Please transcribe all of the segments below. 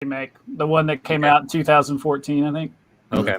remake, the one that came out in 2014, I think. Okay.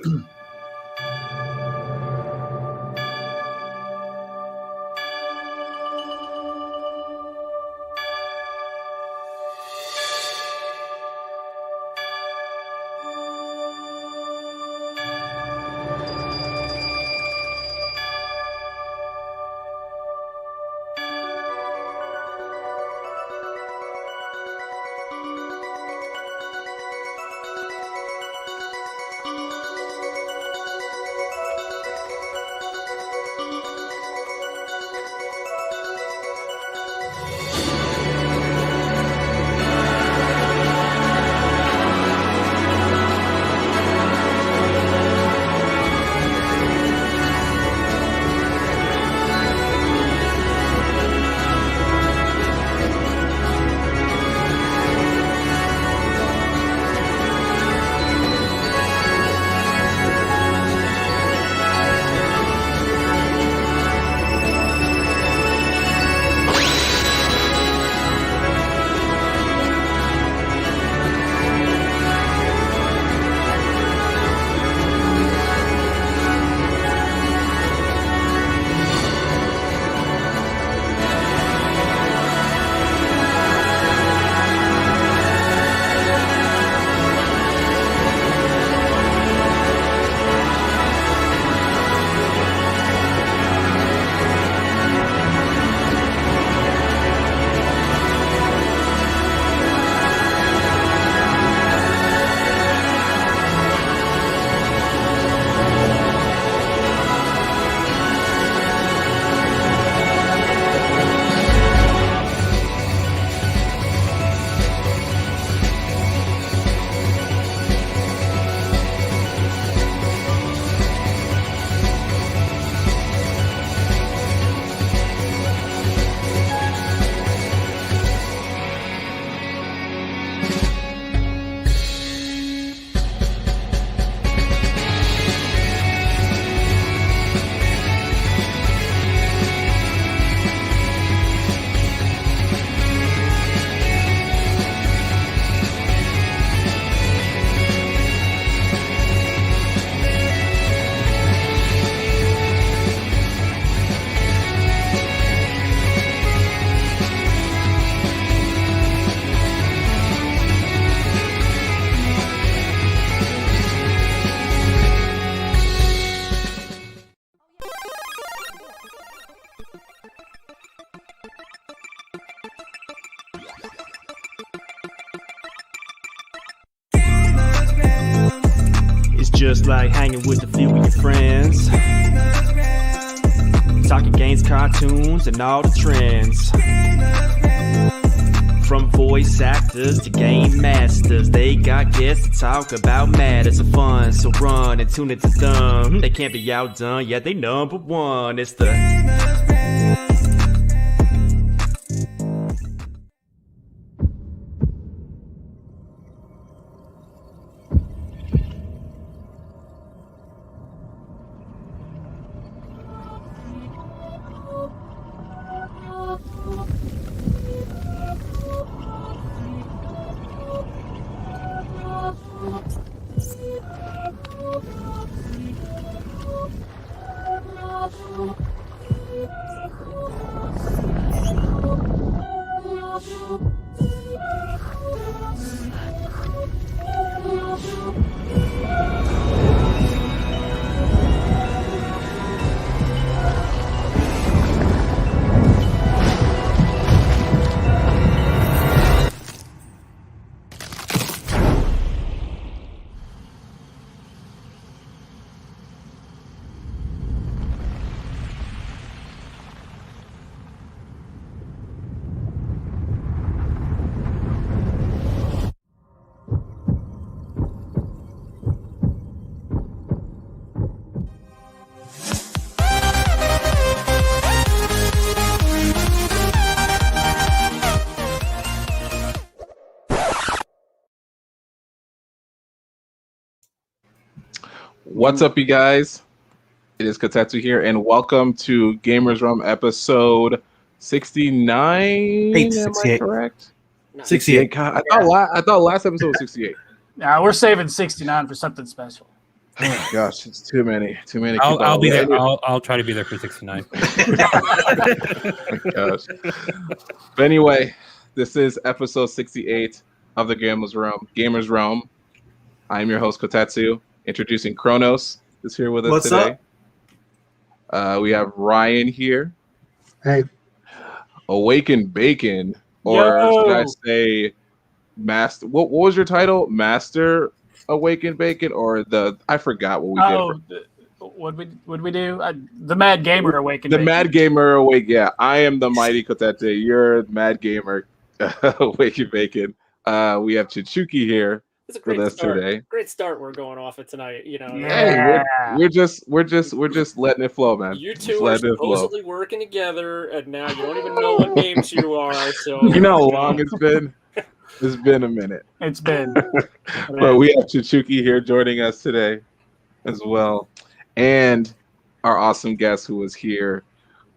Just like hanging with a few of your friends, talking games, cartoons, and all the trends. From voice actors to game masters, they got guests to talk about matters of fun. So run and tune into them. They can't be outdone, yeah, they number one. It's the What's up, you guys? It is Katetsu here, and welcome to Gamerz Room episode 69. Am I correct? 68. God, I thought last episode was 68. Now we're saving 69 for something special. Oh gosh, it's too many. I'll be there. I'll try to be there for 69. Gosh. But anyway, this is episode 68 of the Gamer's Realm. I am your host Kotetsu. Introducing CHRONOZ is here with us What's today. We have Ryan here. Hey. Awakened Bacon, or should I say, Master? What was your title? Master Awakened Bacon, or I forgot what we did. What we do? The Mad Gamer Awakened. The Bacon. Mad Gamer Awake. Yeah, I am the mighty Kotetsu. You're Mad Gamer Awakened Bacon. We have Chichuki here. It's a great with us start. today. Great start we're going off it tonight. You know, Yeah. Hey, we're just letting it flow, man. you Just two are letting it flow. supposedly working together, and now you don't even know what games you are. So You know how long it's been? It's been a minute. It's been. But we have Chichuki here joining us today as well. And our awesome guest who was here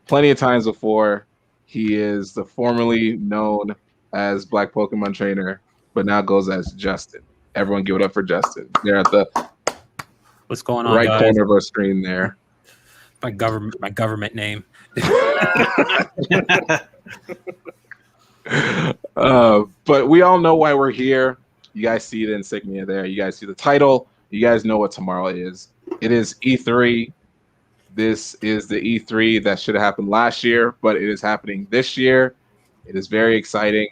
plenty of times before. He is the formerly known as Black Pokemon Trainer, but now goes as Justin. Everyone give it up for Justin. They're at the What's going on, right guys? corner of our screen there. My government name. But we all know why we're here. You guys see the insignia there. You guys see the title. You guys know what tomorrow is. It is E3. This is the E3 that should have happened last year, but it is happening this year. It is very exciting.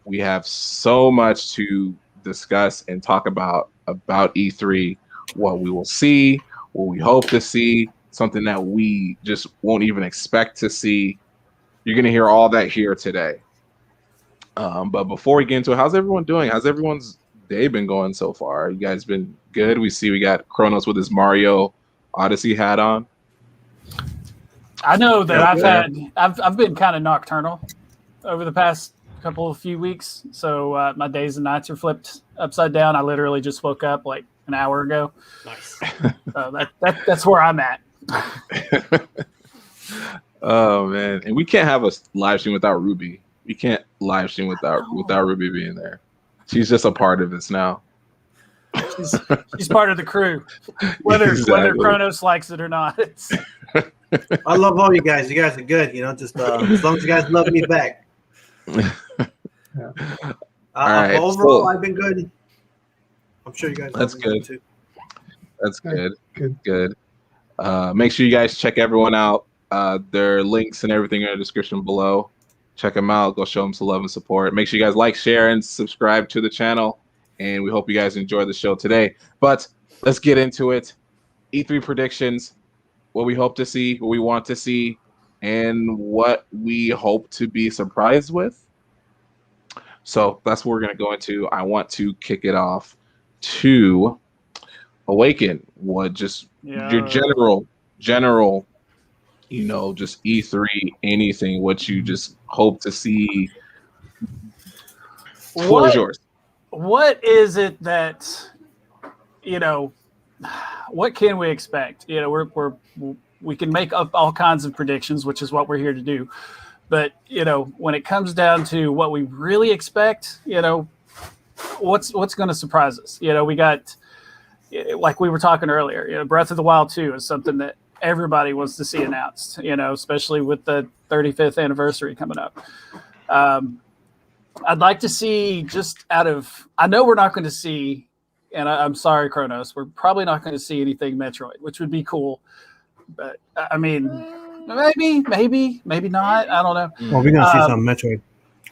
We have so much to discuss and talk about E3, what we will see, what we hope to see, something that we just won't even expect to see. You're going to hear all that here today. But before we get into it, how's everyone doing? How's everyone's day been going so far? You guys been good? We got CHRONOZ with his Mario Odyssey hat on. I know that I've been kind of nocturnal over the past few weeks, so my days and nights are flipped upside down. I literally just woke up like an hour ago. nice. So that's where I'm at. Oh man, and we can't have a live stream without Ruby. We can't live stream without Ruby being there. She's just a part of this now. She's part of the crew, whether Exactly. CHRONOZ likes it or not. I love all you guys. You guys are good. You know, just as long as you guys love me back. All right, overall, so- I've been good. I'm sure you guys. That's love me good. too. That's good. Make sure you guys check everyone out. Their links and everything in the description below. Check them out. Go show them some love and support. Make sure you guys like, share, and subscribe to the channel. And we hope you guys enjoy the show today. But let's get into it. E3 predictions, what we hope to see, what we want to see, and what we hope to be surprised with. So that's what we're going to go into. I want to kick it off to Awaken. What just your general, just E3, anything, what you just hope to see. Floor is yours. What is it that, what can we expect? We can make up all kinds of predictions, which is what we're here to do. But, when it comes down to what we really expect, what's going to surprise us? We got, like we were talking earlier, Breath of the Wild 2 is something that everybody wants to see announced, especially with the 35th anniversary coming up. I'd like to see I know we're not going to see, and I'm sorry, CHRONOZ, we're probably not going to see anything Metroid, which would be cool. But I mean, maybe not. I don't know. Well, we're gonna see some Metroid.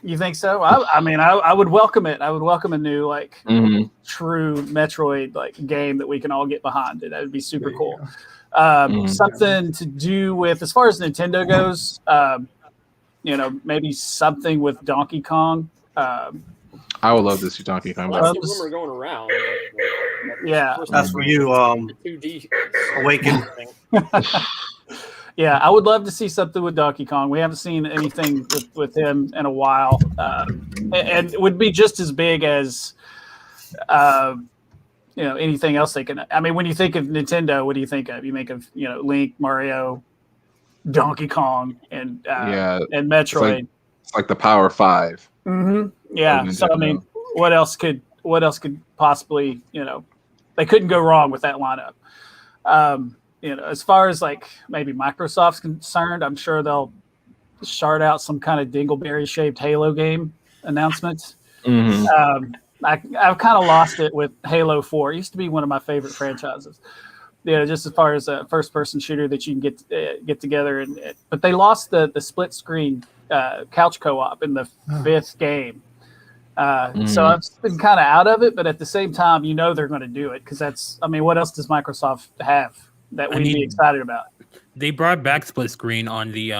You think so? I would welcome it. I would welcome a new true Metroid game that we can all get behind. That would be super cool. Something to do with, as far as Nintendo goes, maybe something with Donkey Kong. I would love to see Donkey Kong. Well, that's the rumor going around. Yeah. That's for you, 2D Awaken. Yeah, I would love to see something with Donkey Kong. We haven't seen anything with him in a while, and it would be just as big as anything else they can. I mean, when you think of Nintendo, what do you think of? You think of Link, Mario, Donkey Kong, and Metroid. It's like the Power 5. Yeah. So I mean, what else could possibly, they couldn't go wrong with that lineup. As far as like maybe Microsoft's concerned, I'm sure they'll shard out some kind of dingleberry shaped Halo game announcement. I've kind of lost it with Halo 4. It used to be one of my favorite franchises. Just as far as a first-person shooter that you can get together, but they lost the split screen couch co-op in the 5th game. So I've been kind of out of it, but at the same time, they're going to do it because what else does Microsoft have that we'd be excited about? They brought back split screen on the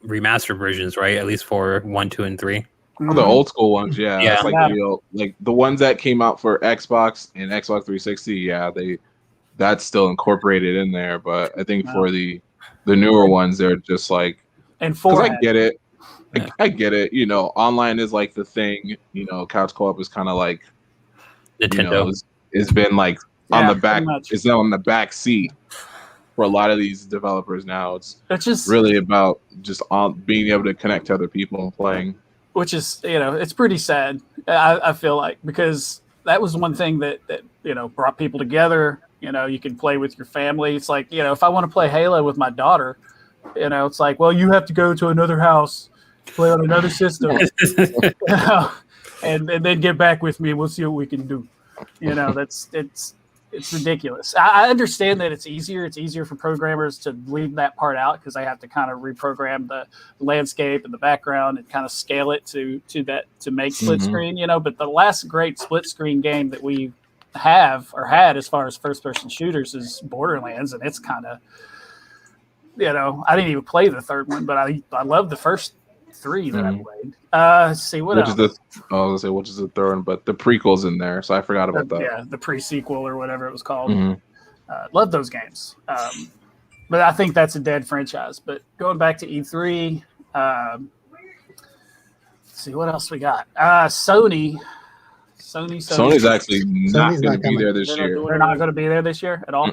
remastered versions, right? At least for 1, 2, and 3. Oh, the old school ones, yeah. Yeah. That's like the ones that came out for Xbox and Xbox 360. Yeah, that's still incorporated in there. But I think for the newer ones, they're just like. And 4. I get it. I get it. Online is like the thing. Couch co-op is kind of like Nintendo. It's been like on the back. Pretty much. It's on the back seat for a lot of these developers now. It's just really about just being able to connect to other people and playing. Which is, it's pretty sad, I feel like, because that was one thing that brought people together. You can play with your family. It's like, if I want to play Halo with my daughter, it's like, well, you have to go to another house, play on another system, and then get back with me. We'll see what we can do. It's ridiculous. I understand that it's easier. It's easier for programmers to leave that part out because they have to kind of reprogram the landscape and the background and kind of scale it to make split screen. But the last great split screen game that we had as far as first person shooters is Borderlands, and it's kind of I didn't even play the third one, but I love the first 3 that I played. Let's see what else. Which is the third one, but the prequel's in there, so I forgot about that. Yeah, the pre-sequel or whatever it was called. Love those games. But I think that's a dead franchise. But going back to E3, let's see what else we got. Sony's actually not going to be there this year. They're not going to be there this year at all?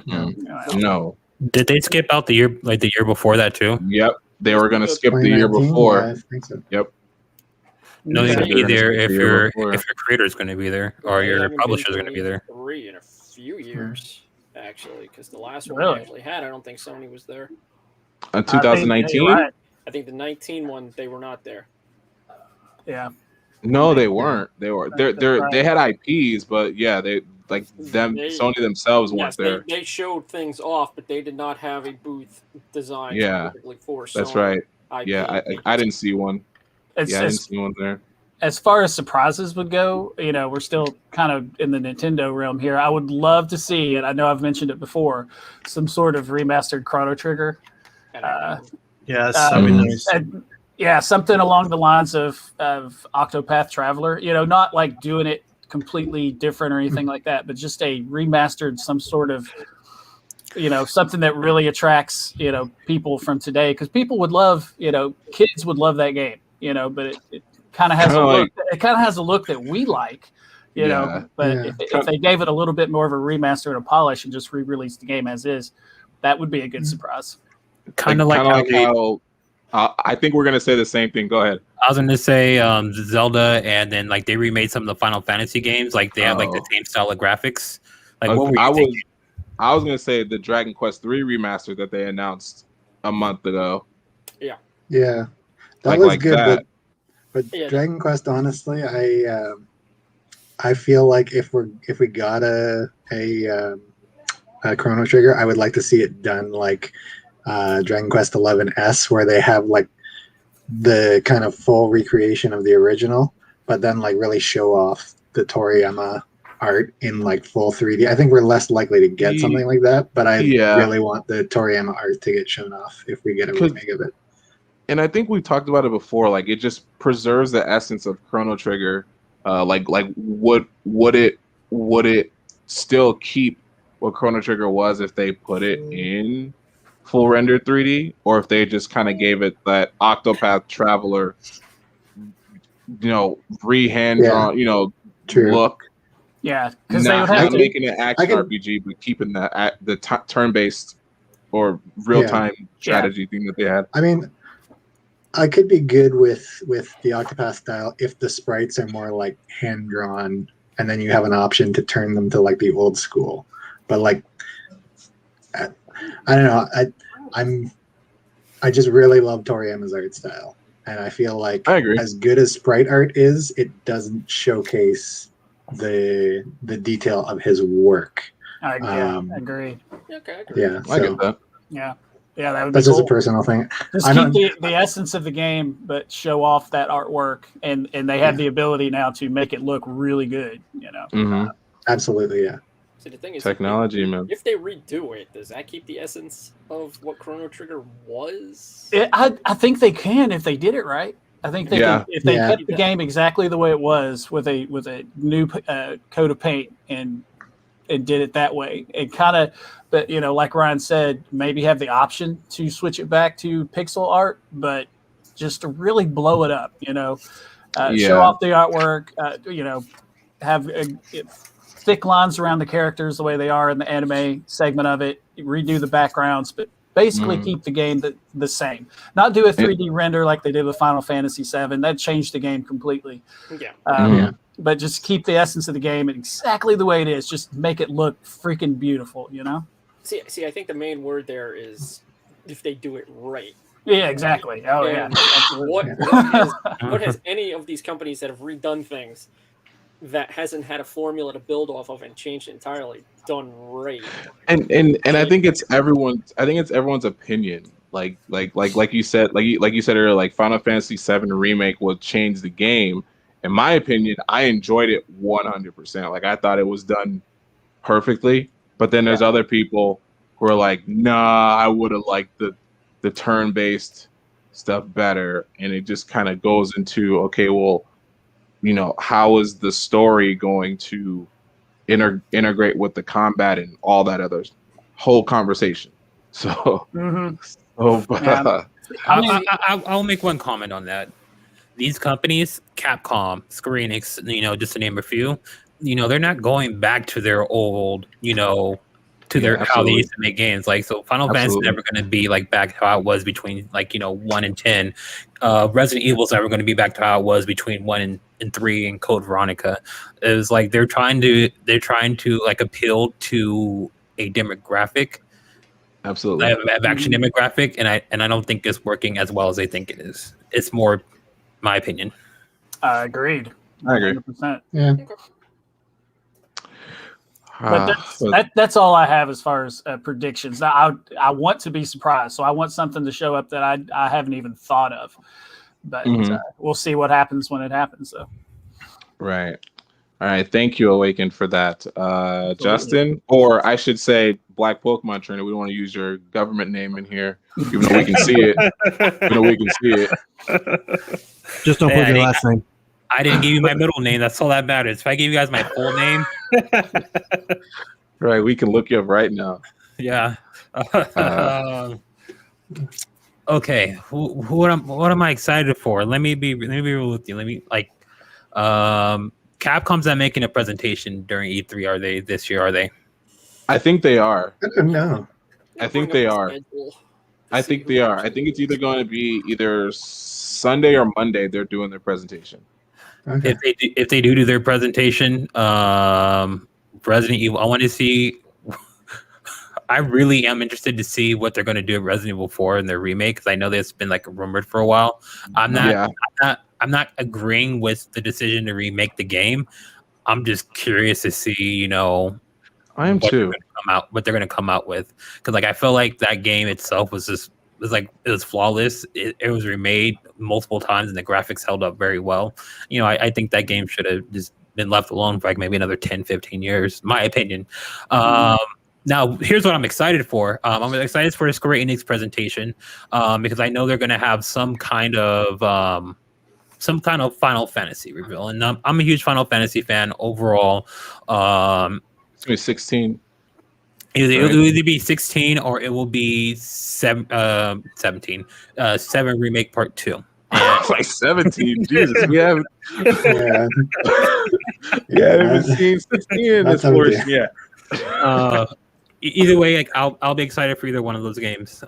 No. Did they skip out the year before that too? Yep. They were going to skip the year before. Yeah, I think so. Yep. No, you're going to be there if your creator is going to be there or your publisher is going to be there. 3 in a few years, actually, because the last one Really? we actually had, I don't think Sony was there. In 2019? Right. I think the 19 one, they were not there. Yeah. No, they weren't. They were. They had IPs, but yeah, Sony themselves weren't there. They showed things off, but they did not have a booth designed specifically for Sony. That's right. IP. Yeah, I didn't see one. I didn't see one there. As far as surprises would go, we're still kind of in the Nintendo realm here. I would love to see, and I know I've mentioned it before, some sort of remastered Chrono Trigger. Something along the lines of Octopath Traveler. Not like doing it completely different or anything like that, but just a remastered, some sort of something that really attracts people from today, because people would love kids would love that game, but it kind of has a look that we like, but if they gave it a little bit more of a remaster and a polish and just re-released the game as is, that would be a good surprise. Kind of like how I think we're gonna say the same thing. Go ahead. I was gonna say Zelda, and then like they remade some of the Final Fantasy games. Like they have like the same style of graphics. Like what were you thinking? I was gonna say the Dragon Quest 3 remaster that they announced a month ago. Yeah, that was good. That. But Dragon Quest, honestly, I feel like if we got a Chrono Trigger, I would like to see it done like Dragon Quest 11S, where they have like the kind of full recreation of the original, but then like really show off the Toriyama art in like full 3D. I think we're less likely to get something like that, but I really want the Toriyama art to get shown off if we get a remake of it. And I think we've talked about it before. Like it just preserves the essence of Chrono Trigger. Would it still keep what Chrono Trigger was if they put it in full rendered 3D, or if they just kind of gave it that Octopath Traveler, re-hand drawn, look. Yeah, because they would have making an action RPG, but keeping the turn-based or real-time strategy thing that they had. I mean, I could be good with the Octopath style if the sprites are more like hand drawn, and then you have an option to turn them to like the old school. But like, I don't know. I just really love Toriyama's art style, and I feel like I agree. As good as sprite art is, it doesn't showcase the detail of his work. I agree. Okay. Yeah, I get that. Yeah. Yeah, that would that's be just cool. a personal thing. Just keep the essence of the game, but show off that artwork, and they have the ability now to make it look really good. You know, Absolutely, yeah. So the thing is, technology, man. If they redo it, does that keep the essence of what Chrono Trigger was? I think they can if they did it right. I think they can, if they kept the game exactly the way it was with a new coat of paint and did it that way. It kind of, but you know, like Ryan said, maybe have the option to switch it back to pixel art, but just to really blow it up, you know, show off the artwork, you know, have thick lines around the characters the way they are in the anime segment of it, redo the backgrounds, but basically keep the game the same. Not do a 3D render like they did with Final Fantasy VII. That changed the game completely. But just keep the essence of the game exactly the way it is. Just make it look freaking beautiful, you know? See, I think the main word there is if they do it right. Yeah, exactly. Oh, and what has any of these companies that have redone things that hasn't had a formula to build off of and changed entirely done right? And I think it's everyone's opinion. Like you said earlier, like Final Fantasy VII Remake will change the game. In my opinion, I enjoyed it 100%. Like I thought it was done perfectly. But then there's other people who are like, nah, I would have liked the turn-based stuff better. And it just kind of goes into, okay, well, you know, how is the story going to integrate with the combat and all that other whole conversation? So, I'll make one comment on that. These companies, Capcom, Square Enix, you know, just to name a few, you know, they're not going back to their old, you know, how they used to make games. Like, so Final Fantasy is never going to be like back to how it was between like, you know, 1 and 10. Resident Evil is never going to be back to how it was between 1 and 3 and Code Veronica. It was like they're trying to like appeal to a demographic. Absolutely. Of action demographic, and I don't think it's working as well as they think it is. It's more my opinion. Agreed. I agree. 100%. Yeah. But that's all I have as far as predictions. Now, I want to be surprised, so I want something to show up that I haven't even thought of. But we'll see what happens when it happens. So. Right. All right. Thank you, Awaken, for that. Justin, or I should say Black Pokemon Trainer. We don't want to use your government name in here, even though we can see it. Just don't put your last name. I didn't give you my middle name. That's all that matters. If I give you guys my full name, right, we can look you up right now. Yeah. Okay. What am I excited for? Let me be real with you. Capcom's not making a presentation during E3. Are they this year? Are they? I think they are. I don't know. I think they are. I think they are. I think it's either going to be either Sunday or Monday. They're doing their presentation. Okay. If they do their presentation, Resident Evil, I want to see. I really am interested to see what they're going to do at Resident Evil 4 in their remake, because I know that's been like rumored for a while. I'm not agreeing with the decision to remake the game. I'm just curious to see, you know, I am too. What they're going to come out with, because like I feel like that game itself was flawless. It was remade multiple times and the graphics held up very well. You know, I think that game should have just been left alone for like maybe another 10-15 years, my opinion. Now, here's what I'm excited for. I'm excited for the Square Enix presentation because I know they're going to have some kind of Final Fantasy reveal, and I'm a huge Final Fantasy fan overall. It's going to be 16. It will either be 16 or it will be 17. 7 Remake Part 2. Like 17, Jesus, we haven't. Haven't seen 16 in this portion yet. Either way, like, I'll be excited for either one of those games.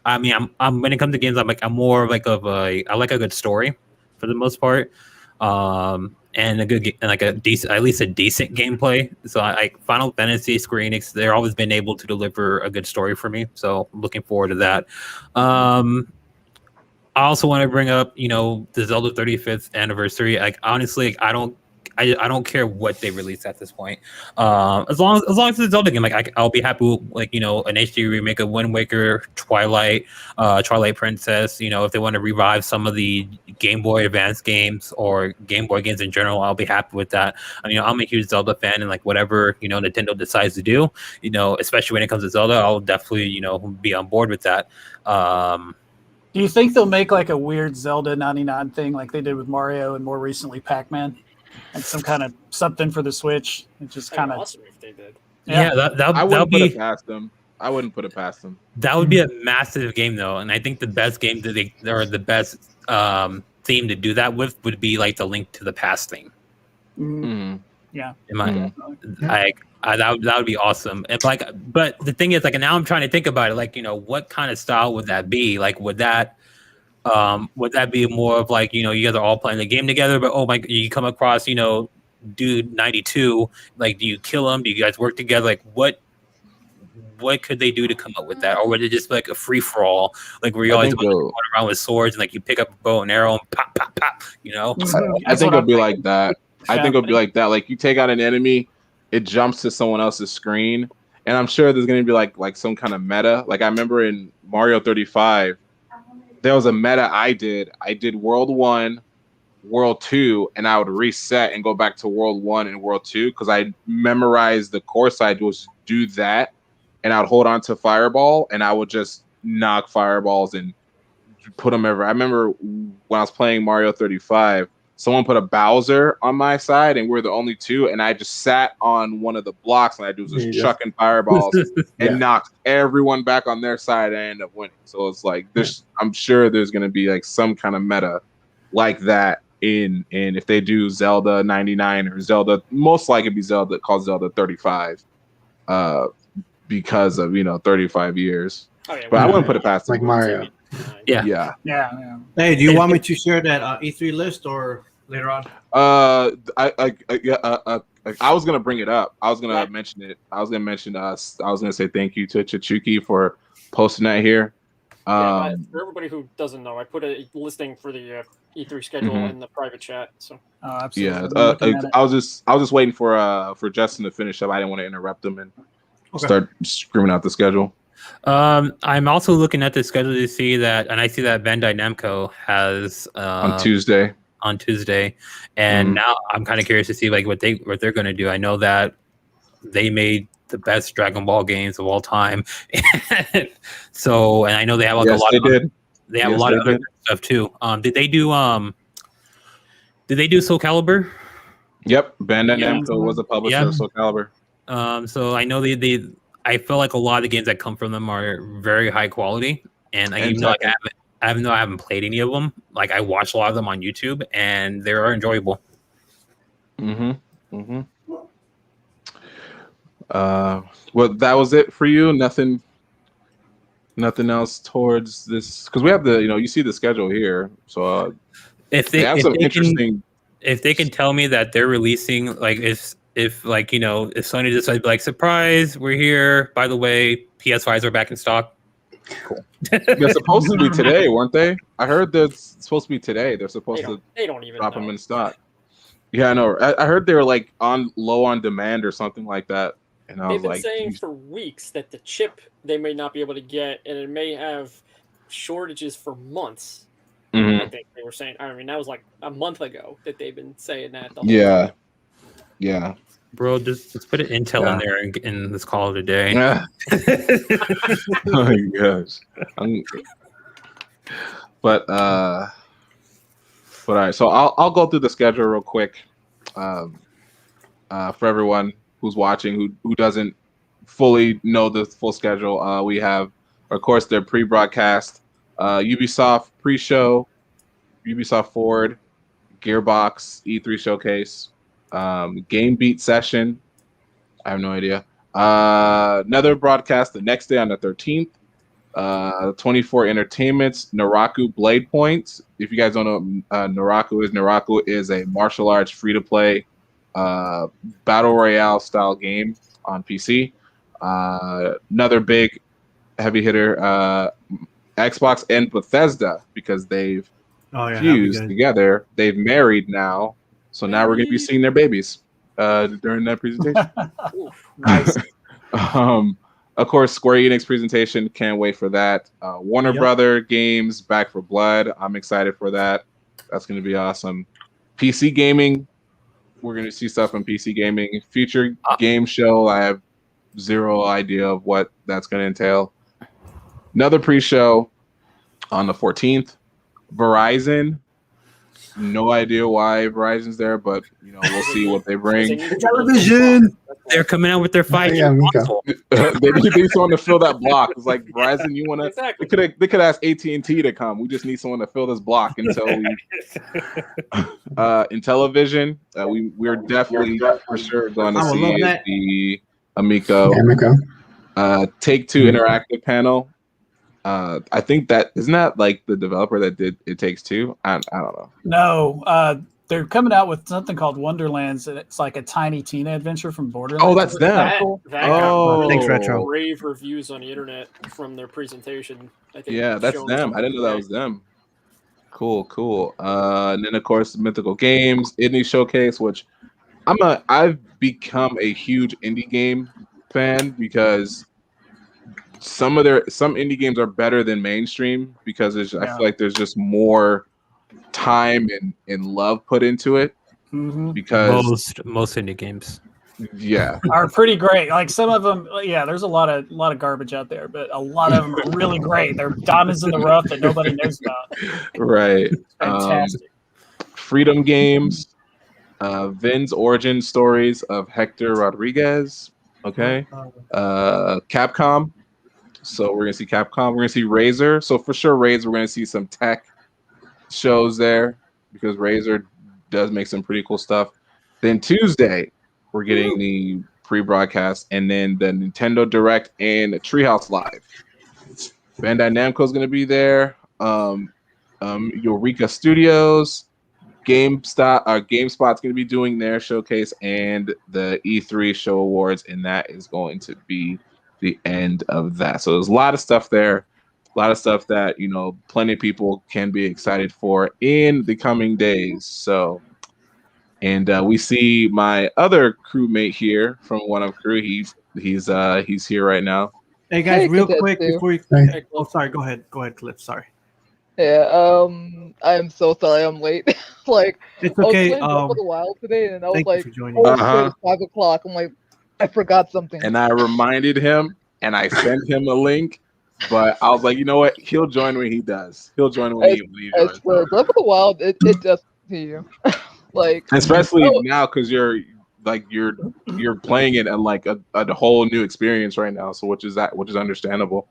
I mean, I'm when it comes to games, I'm more like I like a good story for the most part, and a decent, at least a decent gameplay. So I like Final Fantasy, Square Enix, they're always been able to deliver a good story for me. So I'm looking forward to that. I also want to bring up, the Zelda 35th anniversary. Like honestly, I don't care what they release at this point. As long as it's a Zelda game, I'll be happy with an HD remake of Wind Waker, Twilight Princess. If they want to revive some of the Game Boy Advance games or Game Boy games in general, I'll be happy with that. I'm a huge Zelda fan, and whatever Nintendo decides to do, especially when it comes to Zelda, I'll definitely be on board with that. Do you think they'll make a weird Zelda 99 thing like they did with Mario and more recently Pac-Man? Like some kind of something for the Switch? It just kind of awesome if they did. Yeah, I wouldn't put it past them. I wouldn't put it past them. That would be a massive game, though, and I think the best game the best theme to do that with would be the Link to the Past theme. Mm-hmm. Yeah, that would be awesome. And but the thing is, now I'm trying to think about it. What kind of style would that be? Would that be more of you guys are all playing the game together, but you come across dude 92, do you kill him? Do you guys work together? What could they do to come up with that? Or would it just be a free for all, where you always going around with swords and you pick up a bow and arrow and pop pop pop? I think it'll be like that. I think it'll be like that. You take out an enemy, it jumps to someone else's screen, and I'm sure there's going to be like some kind of meta. I remember in Mario 35, there was a meta I did. I did World 1, World 2, and I would reset and go back to World 1 and World 2 because I memorized the course I'd was do that, and I would hold on to Fireball, and I would just knock fireballs and put them everywhere. I remember when I was playing Mario 35, someone put a Bowser on my side, and we're the only two, and I just sat on one of the blocks, and I was just chucking fireballs and knocked everyone back on their side, and I ended up winning. So it's there's, I'm sure there's going to be some kind of meta like that in if they do Zelda 99 or Zelda, most likely it'd be Zelda called Zelda 35, because of 35 years. Oh, yeah, but I wouldn't put it past like Mario. Yeah. Hey, do you want me to share that E3 list or later on? I was gonna bring it up. I was gonna mention it. I was gonna mention us. I was gonna say thank you to Chichuki for posting that here. For everybody who doesn't know, I put a listing for the E3 schedule in the private chat. So absolutely. Yeah, I was just waiting for Justin to finish up. I didn't want to interrupt him and start screaming out the schedule. I'm also looking at the schedule to see that, and I see that Bandai Namco has on Tuesday, and now I'm kind of curious to see what they're going to do. I know that they made the best Dragon Ball games of all time, so and I know they have a lot of other stuff too. Did they do Soul Calibur? Yep, Bandai Namco was a publisher of Soul Calibur. So I know I feel like a lot of the games that come from them are very high quality, and I haven't played any of them. I watch a lot of them on YouTube, and they are enjoyable. Well, that was it for you. Nothing else towards this, because we have the you see the schedule here. So if they can tell me that they're releasing if Sony decides to surprise, we're here. By the way, PS5s are back in stock. Cool. They're supposed to be today, weren't they? I heard that's supposed to be today. They're supposed to. They don't even drop them in stock. Yeah, I know. I heard they were on low on demand or something like that. And they've been saying for weeks that the chip they may not be able to get, and it may have shortages for months. I think they were saying. I mean, that was a month ago that they've been saying that. Yeah. Bro, just put an Intel in there and let's call it a day. Oh my gosh. But all right. So I'll go through the schedule real quick. For everyone who's watching who doesn't fully know the full schedule, we have, of course, their pre-broadcast, Ubisoft pre-show, Ubisoft Forward, Gearbox E3 showcase, Game Beat session. I have no idea. Another broadcast the next day on the 13th. 24 Entertainment's Naraku Blade Points. If you guys don't know what Naraku is a martial arts free-to-play battle royale style game on PC. Another big heavy hitter, Xbox and Bethesda, because they've fused together. They've married now, so now we're going to be seeing their babies during that presentation. Nice. Of course, Square Enix presentation. Can't wait for that. Warner Brother Games Back for Blood. I'm excited for that. That's going to be awesome. PC gaming. We're going to see stuff on PC gaming. Future game show. I have zero idea of what that's going to entail. Another pre-show on the 14th. Verizon. No idea why Verizon's there, but we'll see what they bring. Television. They're coming out with their 5G console. They need someone to fill that block. It's like, Verizon, you want to? Exactly. They could ask AT&T to come. We just need someone to fill this block until we. INTELLIVISION, we're definitely for sure going to see the AMICO. Take-Two interactive panel. I think that isn't that like the developer that did It Takes Two. I don't know. No, they're coming out with something called Wonderlands, and it's like a Tiny Tina adventure from Borderlands. Oh, that's them. That got Thanks, Retro. rave reviews on the internet from their presentation. I think that's them. I didn't know that was them. Cool. And then of course Mythical Games Indie Showcase, which I've become a huge indie game fan because some indie games are better than mainstream because I feel like there's just more time and love put into it. Mm-hmm. Because most indie games are pretty great. Like some of them, there's a lot of garbage out there, but a lot of them are really great. They're diamonds in the rough that nobody knows about. Right. Fantastic. Freedom Games, Vin's origin stories of Hector Rodriguez. Okay. Capcom. So we're gonna see Capcom. We're gonna see Razer. So for sure, Razer. We're gonna see some tech shows there because Razer does make some pretty cool stuff. Then Tuesday, we're getting the pre-broadcast, and then the Nintendo Direct and Treehouse Live. Bandai Namco is gonna be there. Eureka Studios, GameSpot's going to be doing their showcase, and the E3 Show Awards, and that is going to be the end of that. So there's a lot of stuff there, a lot of stuff that plenty of people can be excited for in the coming days. So, and we see my other crewmate here from One Up Crew. He's here right now. Hey guys, real quick before you. Oh, sorry. Go ahead, Cliff. Sorry. Yeah, I'm so sorry I'm late. It's okay. I was playing Breath of the Wild today, and I was like, for joining. it's 5 o'clock. I'm like, I forgot something. And I reminded him, and I sent him a link, but I was like, you know what? He'll join when he does. He'll join when he joins. As for Breath of the Wild, it does to you. Especially now because you're playing it and like a whole new experience right now. So which is understandable.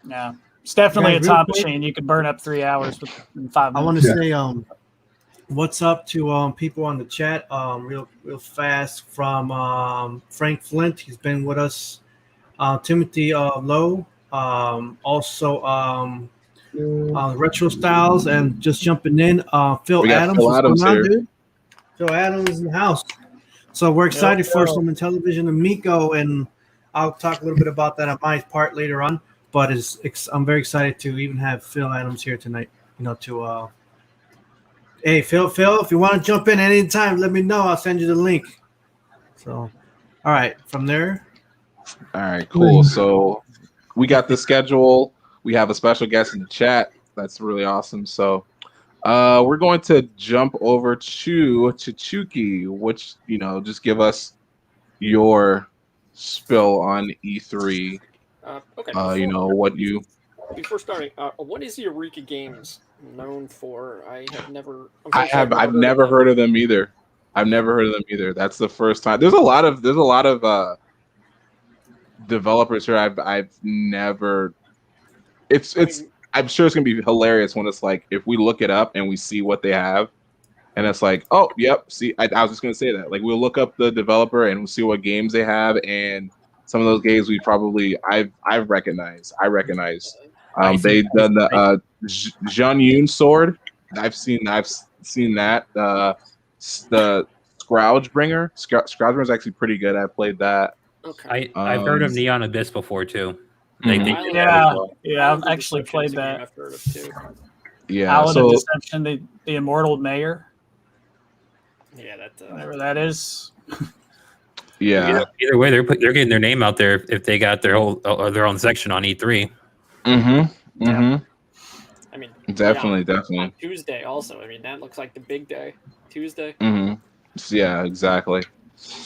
Yeah. It's definitely a time machine. You could burn up 3 hours in 5 minutes. I want to say what's up to people on the chat real fast from Frank Flint. He's been with us. Timothy Lowe. Also Retro Styles, and just jumping in, Phil Adams. Phil Adams here. Dude? Phil Adams is in the house. So we're excited for some INTELLIVISION AMICO, and I'll talk a little bit about that on my part later on. But I'm very excited to even have Phil Adams here tonight. Hey, Phil, if you want to jump in anytime, let me know. I'll send you the link. So, all right, from there. All right, cool. So we got the schedule. We have a special guest in the chat. That's really awesome. So we're going to jump over to Chichuki, which, just give us your spill on E3. Okay. Before starting, what is the Eureka Games known for? I've never heard of them either. That's the first time. There's a lot of developers here I've never. I'm sure it's gonna be hilarious when it's like if we look it up and we see what they have, and it's like, oh, yep. See, I was just gonna say that. Like we'll look up the developer and we'll see what games they have, and some of those games I recognize. They've done the Jean Yun sword. I've seen that. The Scrougebringer. Scrougebringer is actually pretty good. I played that. Okay. I've heard of Neon Abyss before too. I've actually played that. I've heard of too. Yeah, Island of Deception, the Immortal Mayor. Yeah, that whatever that is. Yeah. Either way, they're getting their name out there if they got their own section on E3. Mm-hmm. Mm-hmm. I mean, definitely. On Tuesday, also. I mean, that looks like the big day. Tuesday. Mm-hmm. Yeah, exactly.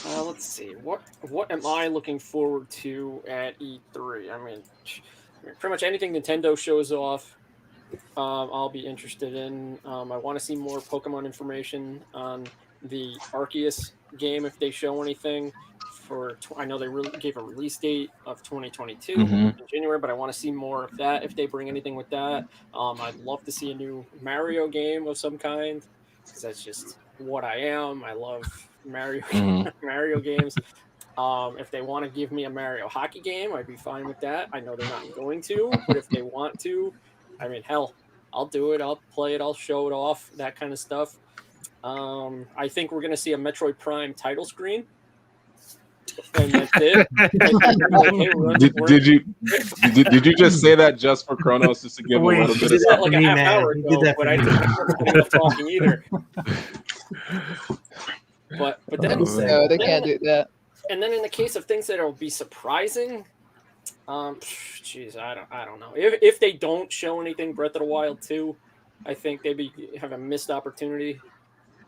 Let's see. What am I looking forward to at E3? I mean, pretty much anything Nintendo shows off, I'll be interested in. I want to see more Pokemon information on the Arceus game if they show anything. I know they gave a release date of 2022 in January, but I want to see more of that if they bring anything with that. I'd love to see a new Mario game of some kind because that's just what I am. I love Mario games. If they want to give me a Mario hockey game, I'd be fine with that. I know they're not going to, but if they want to, I mean, hell, I'll do it. I'll play it. I'll show it off. That kind of stuff. I think we're going to see a Metroid Prime title screen. And that's it. Did you just say that just for Chronos, just to give a little bit of that like a half hour ago, but I didn't end up talking either. But then No, they can't do that. And then in the case of things that will be surprising, geez, I don't know. If they don't show anything Breath of the Wild 2, I think they have a missed opportunity.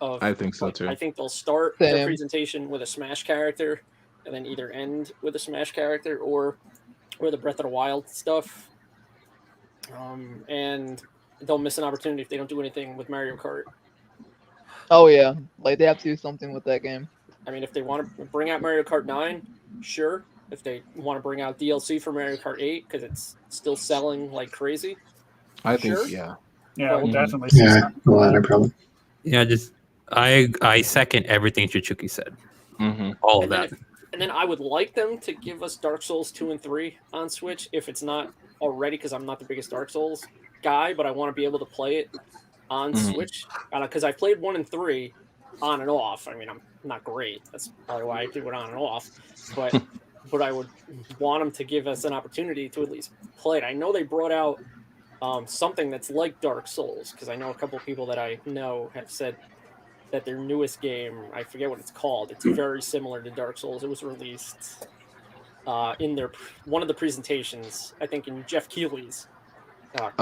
I think so too. I think they'll start the presentation with a Smash character, and then either end with a Smash character or the Breath of the Wild stuff. And they'll miss an opportunity if they don't do anything with Mario Kart. Oh yeah, like they have to do something with that game. I mean, if they want to bring out Mario Kart 9, sure. If they want to bring out DLC for Mario Kart 8 because it's still selling like crazy, I think sure. We'll definitely see something. A lot of problem. Yeah, I second everything Chichuki said. All of that. And then I would like them to give us Dark Souls 2 and 3 on Switch if it's not already, because I'm not the biggest Dark Souls guy, but I want to be able to play it on Switch because I played 1 and 3 on and off. I mean, I'm not great. That's probably why I do it on and off. But I would want them to give us an opportunity to at least play it. I know they brought out something that's like Dark Souls because I know a couple of people that I know have said that their newest game, I forget what it's called, it's very similar to Dark Souls. It was released in one of the presentations, I think in Jeff Keighley's.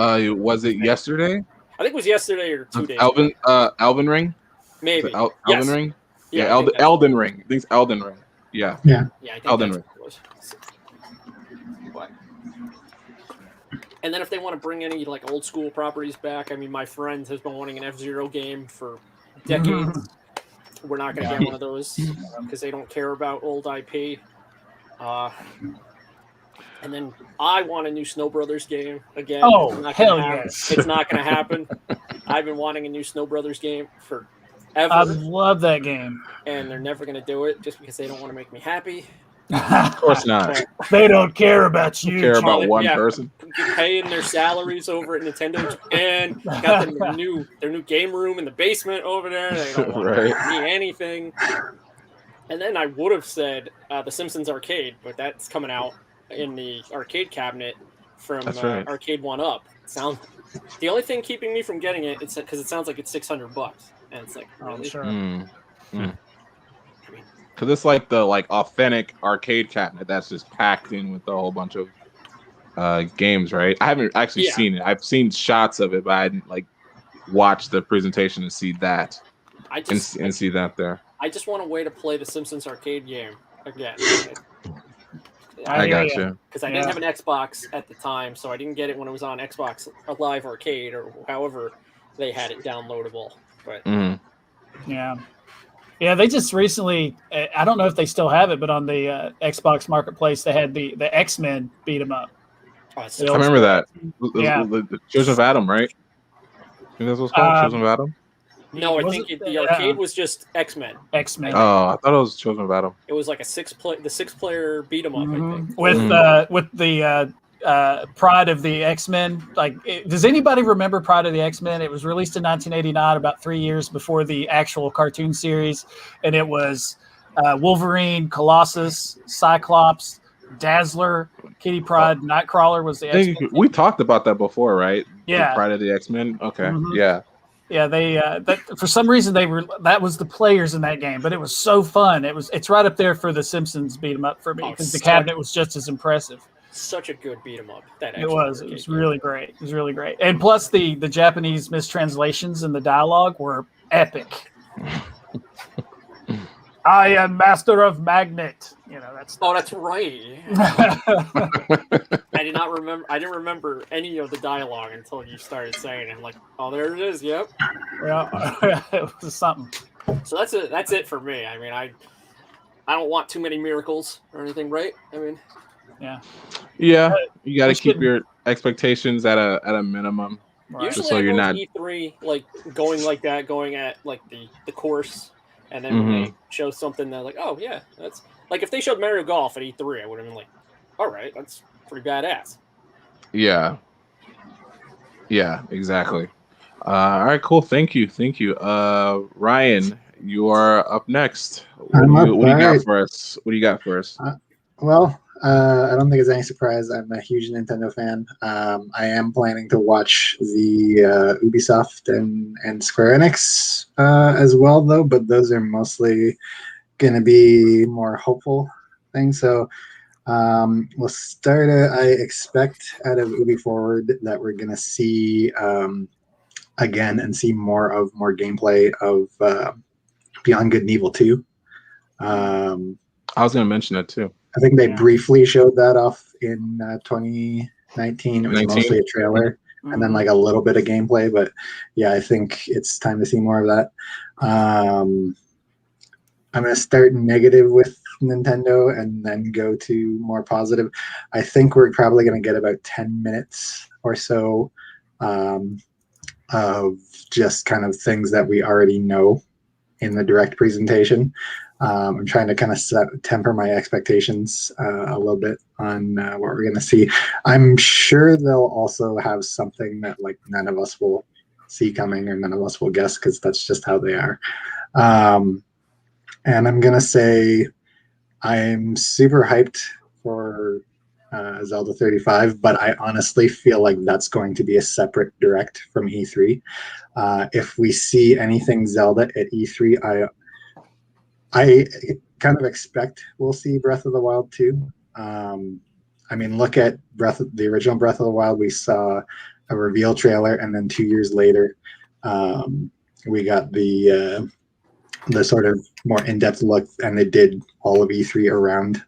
Was it yesterday? I think it was yesterday or 2 days. Elden Ring? Maybe. Elden Ring? Yeah, Elden Ring. I think it's Elden Ring. Yeah. I think Elden Ring. But, and then if they want to bring any like old school properties back, I mean, my friend has been wanting an F-Zero game for decades. We're not going to get one of those because they don't care about old IP. And then I want a new Snow Brothers game again. Oh, hell yes. It's not going to happen. I've been wanting a new Snow Brothers game forever. I love that game. And they're never going to do it just because they don't want to make me happy. Of course not. They don't care about you. They care about one person. Paying their salaries over at Nintendo and got their new game room in the basement over there. They don't want me anything. And then I would have said The Simpsons Arcade, but that's coming out in the arcade cabinet from Arcade 1-Up. The only thing keeping me from getting it is because it sounds like it's $600, and it's like, really? Sure. Because it's like the authentic arcade cabinet that's just packed in with a whole bunch of games, right? I haven't actually seen it. I've seen shots of it, but I hadn't watched the presentation to see that and see that there. I just want a way to play the Simpsons arcade game again. I got you. Because I didn't have an Xbox at the time, so I didn't get it when it was on Xbox Live Arcade or however they had it downloadable. But Yeah, they just recently, I don't know if they still have it, but on the Xbox Marketplace, they had the X-Men beat 'em up. I remember that. The Children of Adam, right? I think that's what's called, Children of Adam? No, I think the arcade was just X-Men. X-Men. Oh, I thought it was Children of Adam. It was like the 6-player beat 'em up, I think. With the Pride of the X-Men. Does anybody remember Pride of the X-Men? It was released in 1989, about 3 years before the actual cartoon series, and it was Wolverine, Colossus, Cyclops, Dazzler, Kitty Pryde, Nightcrawler was the X-Men team. We talked about that before, right? Yeah. The Pride of the X-Men. Okay. Mhm. Yeah. Yeah, they that for some reason that was the players in that game, but it was so fun. It's right up there for the Simpsons beat 'em up for me because the cabinet was just as impressive. Such a good beat 'em up. It was really great. It was really great. And plus the Japanese mistranslations and the dialogue were epic. I am master of magnet. That's right. I didn't remember any of the dialogue until you started saying it. I'm like, oh, there it is. Yep. Yeah, it was something. So that's it for me. I mean, I don't want too many miracles or anything, right? I mean, yeah. You got to keep your expectations at a minimum. Right. Usually, just so you're not E3 going like that, going at the course. And then when they show something that oh yeah, that's if they showed Mario Golf at E3, I would have been like, all right, that's pretty badass. Yeah, exactly. All right, cool. Thank you. Ryan, you are up next. What do you got for us? Well, I don't think it's any surprise. I'm a huge Nintendo fan. I am planning to watch the Ubisoft and Square Enix as well, though. But those are mostly going to be more hopeful things. So we'll start. I expect out of Ubi Forward that we're going to see again and see more gameplay of Beyond Good and Evil 2. I was going to mention that too. I think they briefly showed that off in 2019. It was mostly a trailer and then a little bit of gameplay. But yeah, I think it's time to see more of that. I'm going to start negative with Nintendo and then go to more positive. I think we're probably going to get about 10 minutes or so of just kind of things that we already know in the direct presentation. I'm trying to kind of temper my expectations a little bit on what we're going to see. I'm sure they'll also have something that none of us will see coming or none of us will guess because that's just how they are. And I'm going to say I'm super hyped for Zelda 35, but I honestly feel like that's going to be a separate direct from E3. If we see anything Zelda at E3, I kind of expect we'll see Breath of the Wild 2. I mean, look at the original Breath of the Wild. We saw a reveal trailer, and then 2 years later, we got the sort of more in-depth look, and they did all of E3 around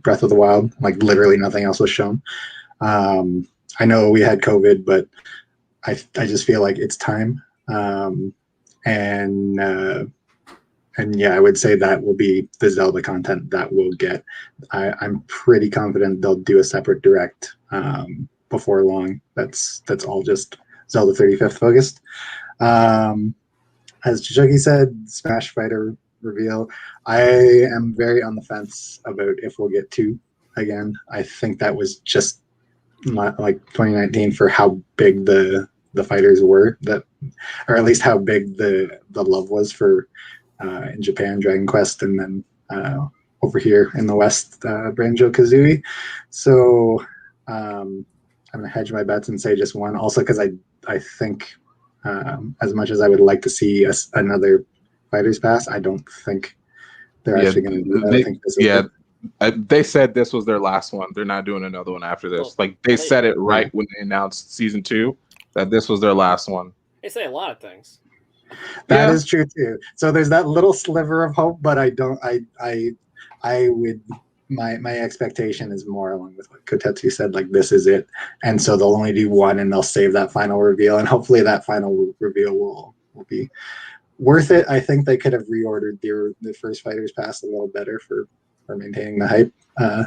Breath of the Wild. Literally nothing else was shown. I know we had COVID, but I just feel like it's time. And yeah, I would say that will be the Zelda content that we'll get. I'm pretty confident they'll do a separate direct before long. That's all just Zelda 35th focused. As Chichuki said, Smash Fighter reveal. I am very on the fence about if we'll get 2 again. I think that was just not 2019 for how big the fighters were, or at least how big the love was for in Japan, Dragon Quest, and then over here in the West, Banjo-Kazooie. So I'm going to hedge my bets and say just 1. Also because I think as much as I would like to see another Fighters Pass, I don't think they're actually going to do that. I think this is they said this was their last one. They're not doing another one after this. They said it right when they announced Season 2 that this was their last one. They say a lot of things. That is true too. So there's that little sliver of hope, but I would my expectation is more along with what Kotetsu said, this is it. And so they'll only do 1 and they'll save that final reveal, and hopefully that final reveal will be worth it. I think they could have reordered the first Fighters Pass a little better for maintaining the hype,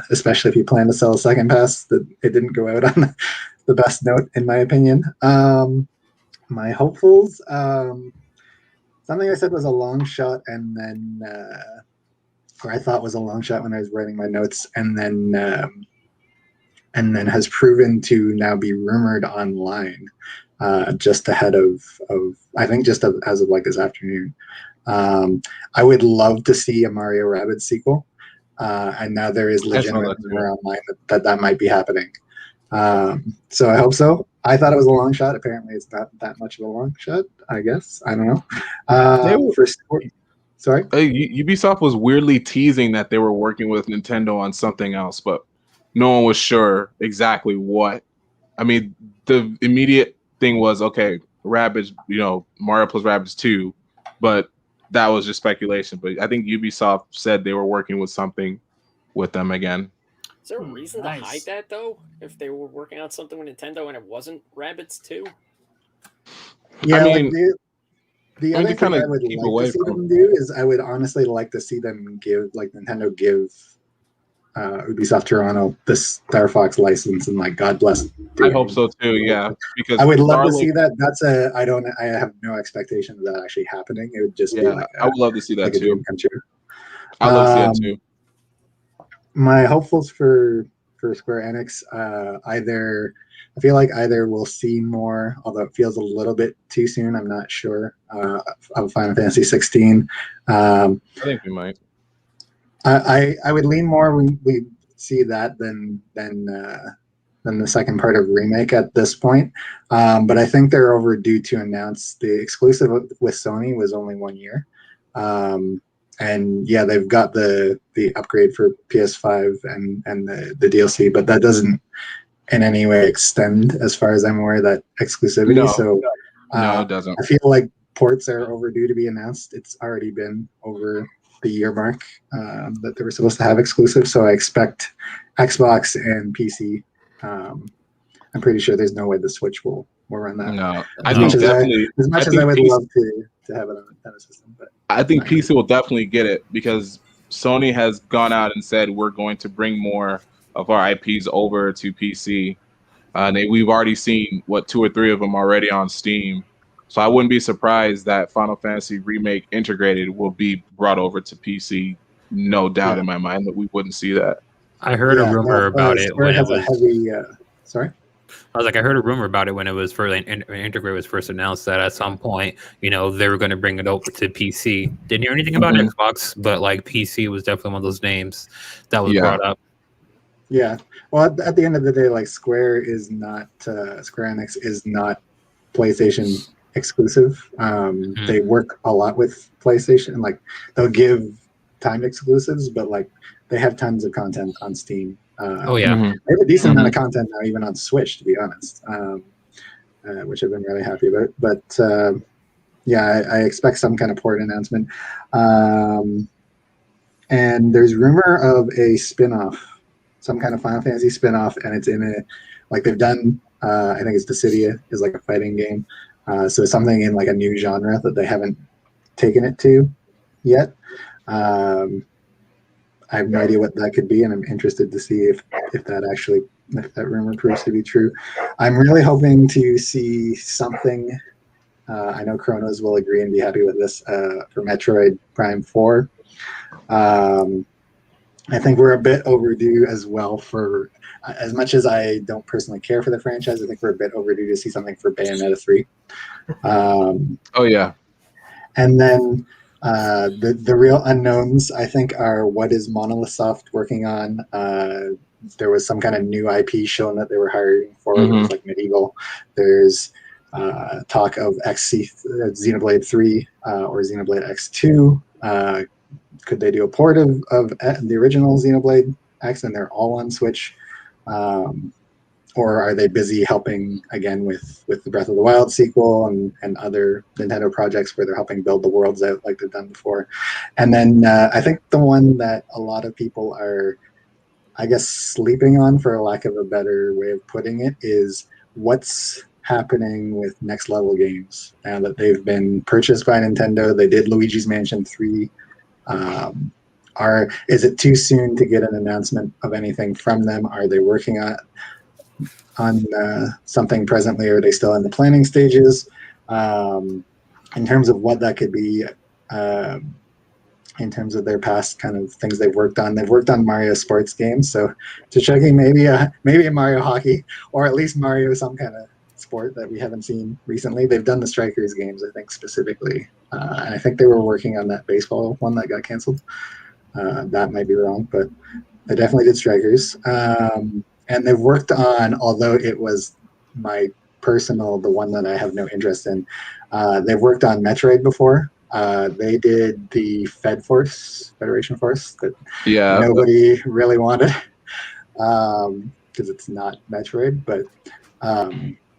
especially if you plan to sell a second pass. That it didn't go out on the best note, in my opinion. My hopefuls, something I said was a long shot, and then, or I thought was a long shot when I was writing my notes, and then and then has proven to now be rumored online just ahead of I think just as of like this afternoon. I would love to see a Mario Rabbids sequel, and now there is legitimate rumor online that might be happening. So I hope so. I thought it was a long shot. Apparently, it's not that much of a long shot. I guess I don't know. Sorry, Ubisoft was weirdly teasing that they were working with Nintendo on something else, but no one was sure exactly what. I mean, the immediate thing was okay, Rabbids, Mario plus Rabbids 2, but that was just speculation. But I think Ubisoft said they were working with something with them again. Is there a reason to hide that though? If they were working on something with Nintendo and it wasn't Rabbids 2? Yeah, I mean, the other thing I would like to see them do is I would honestly like to see them give Nintendo give Ubisoft Toronto the Star Fox license and God bless. I hope so too. Yeah, because I would love to see that. That's I have no expectation of that actually happening. It would just be I would love to see that too. I'd love to see that too. My hopefuls for Square Enix, I feel like either we'll see more, although it feels a little bit too soon. I'm not sure of Final Fantasy 16. I think we might. I would lean more we see that than the second part of remake at this point. But I think they're overdue to announce the exclusive with Sony was only 1 year. And yeah, they've got the upgrade for PS5 and the DLC, but that doesn't in any way extend, as far as I'm aware, that exclusivity. No, it doesn't. I feel like ports are overdue to be announced. It's already been over the year mark that they were supposed to have exclusive. So I expect Xbox and PC. I'm pretty sure there's no way the Switch will run that. No, as much as I would love to have it on a Nintendo system, but I think PC will definitely get it because Sony has gone out and said we're going to bring more of our IPs over to PC. We've already seen 2 or 3 of them already on Steam. So I wouldn't be surprised that Final Fantasy Remake Integrated will be brought over to PC. No doubt in my mind that we wouldn't see that. I heard a rumor about it when it was. Sorry? I was like, I heard a rumor about it when it was first Integrate was first announced that at some point, they were going to bring it over to PC. Didn't hear anything about Xbox, but PC was definitely one of those names that was brought up. Yeah. Well, at the end of the day, Square Enix is not PlayStation exclusive. They work a lot with PlayStation. They'll give timed exclusives, but they have tons of content on Steam. They have a decent amount of content now, even on Switch, to be honest, which I've been really happy about. But I expect some kind of port announcement. And there's rumor of a spin-off, some kind of Final Fantasy spin-off, and it's in they've done. I think it's Dissidia is a fighting game. So something in a new genre that they haven't taken it to yet. I have no idea what that could be, and I'm interested to see if that rumor proves to be true. I'm really hoping to see something. I know CHRONOZ will agree and be happy with this for Metroid Prime 4. I think we're a bit overdue as well for, as much as I don't personally care for the franchise, I think we're a bit overdue to see something for Bayonetta 3. And then the real unknowns, I think, are what is Monolith Soft working on? There was some kind of new IP shown that they were hiring for. It was Medieval. There's talk of Xenoblade 3 or Xenoblade X2. Could they do a port of the original Xenoblade X and they're all on Switch? Or are they busy helping again with the Breath of the Wild sequel and other Nintendo projects where they're helping build the worlds out like they've done before? And then I think the one that a lot of people are, I guess, sleeping on, for lack of a better way of putting it, is what's happening with Next Level Games now that they've been purchased by Nintendo. They did Luigi's Mansion 3. Is it too soon to get an announcement of anything from them? Are they working on something presently, or are they still in the planning stages? In terms of what that could be, I in terms of their past kind of things they've worked on. They've worked on Mario sports games, so CHICHUKI maybe a Mario hockey, or at least Mario some kind of sport that we haven't seen recently. They've done the Strikers games, I think, specifically, and I think they were working on that baseball one that got canceled. That might be wrong, but they definitely did Strikers. And they've worked on, although it was my personal, the one that I have no interest in, they've worked on Metroid before. They did the Federation Force that nobody really wanted because it's not Metroid, but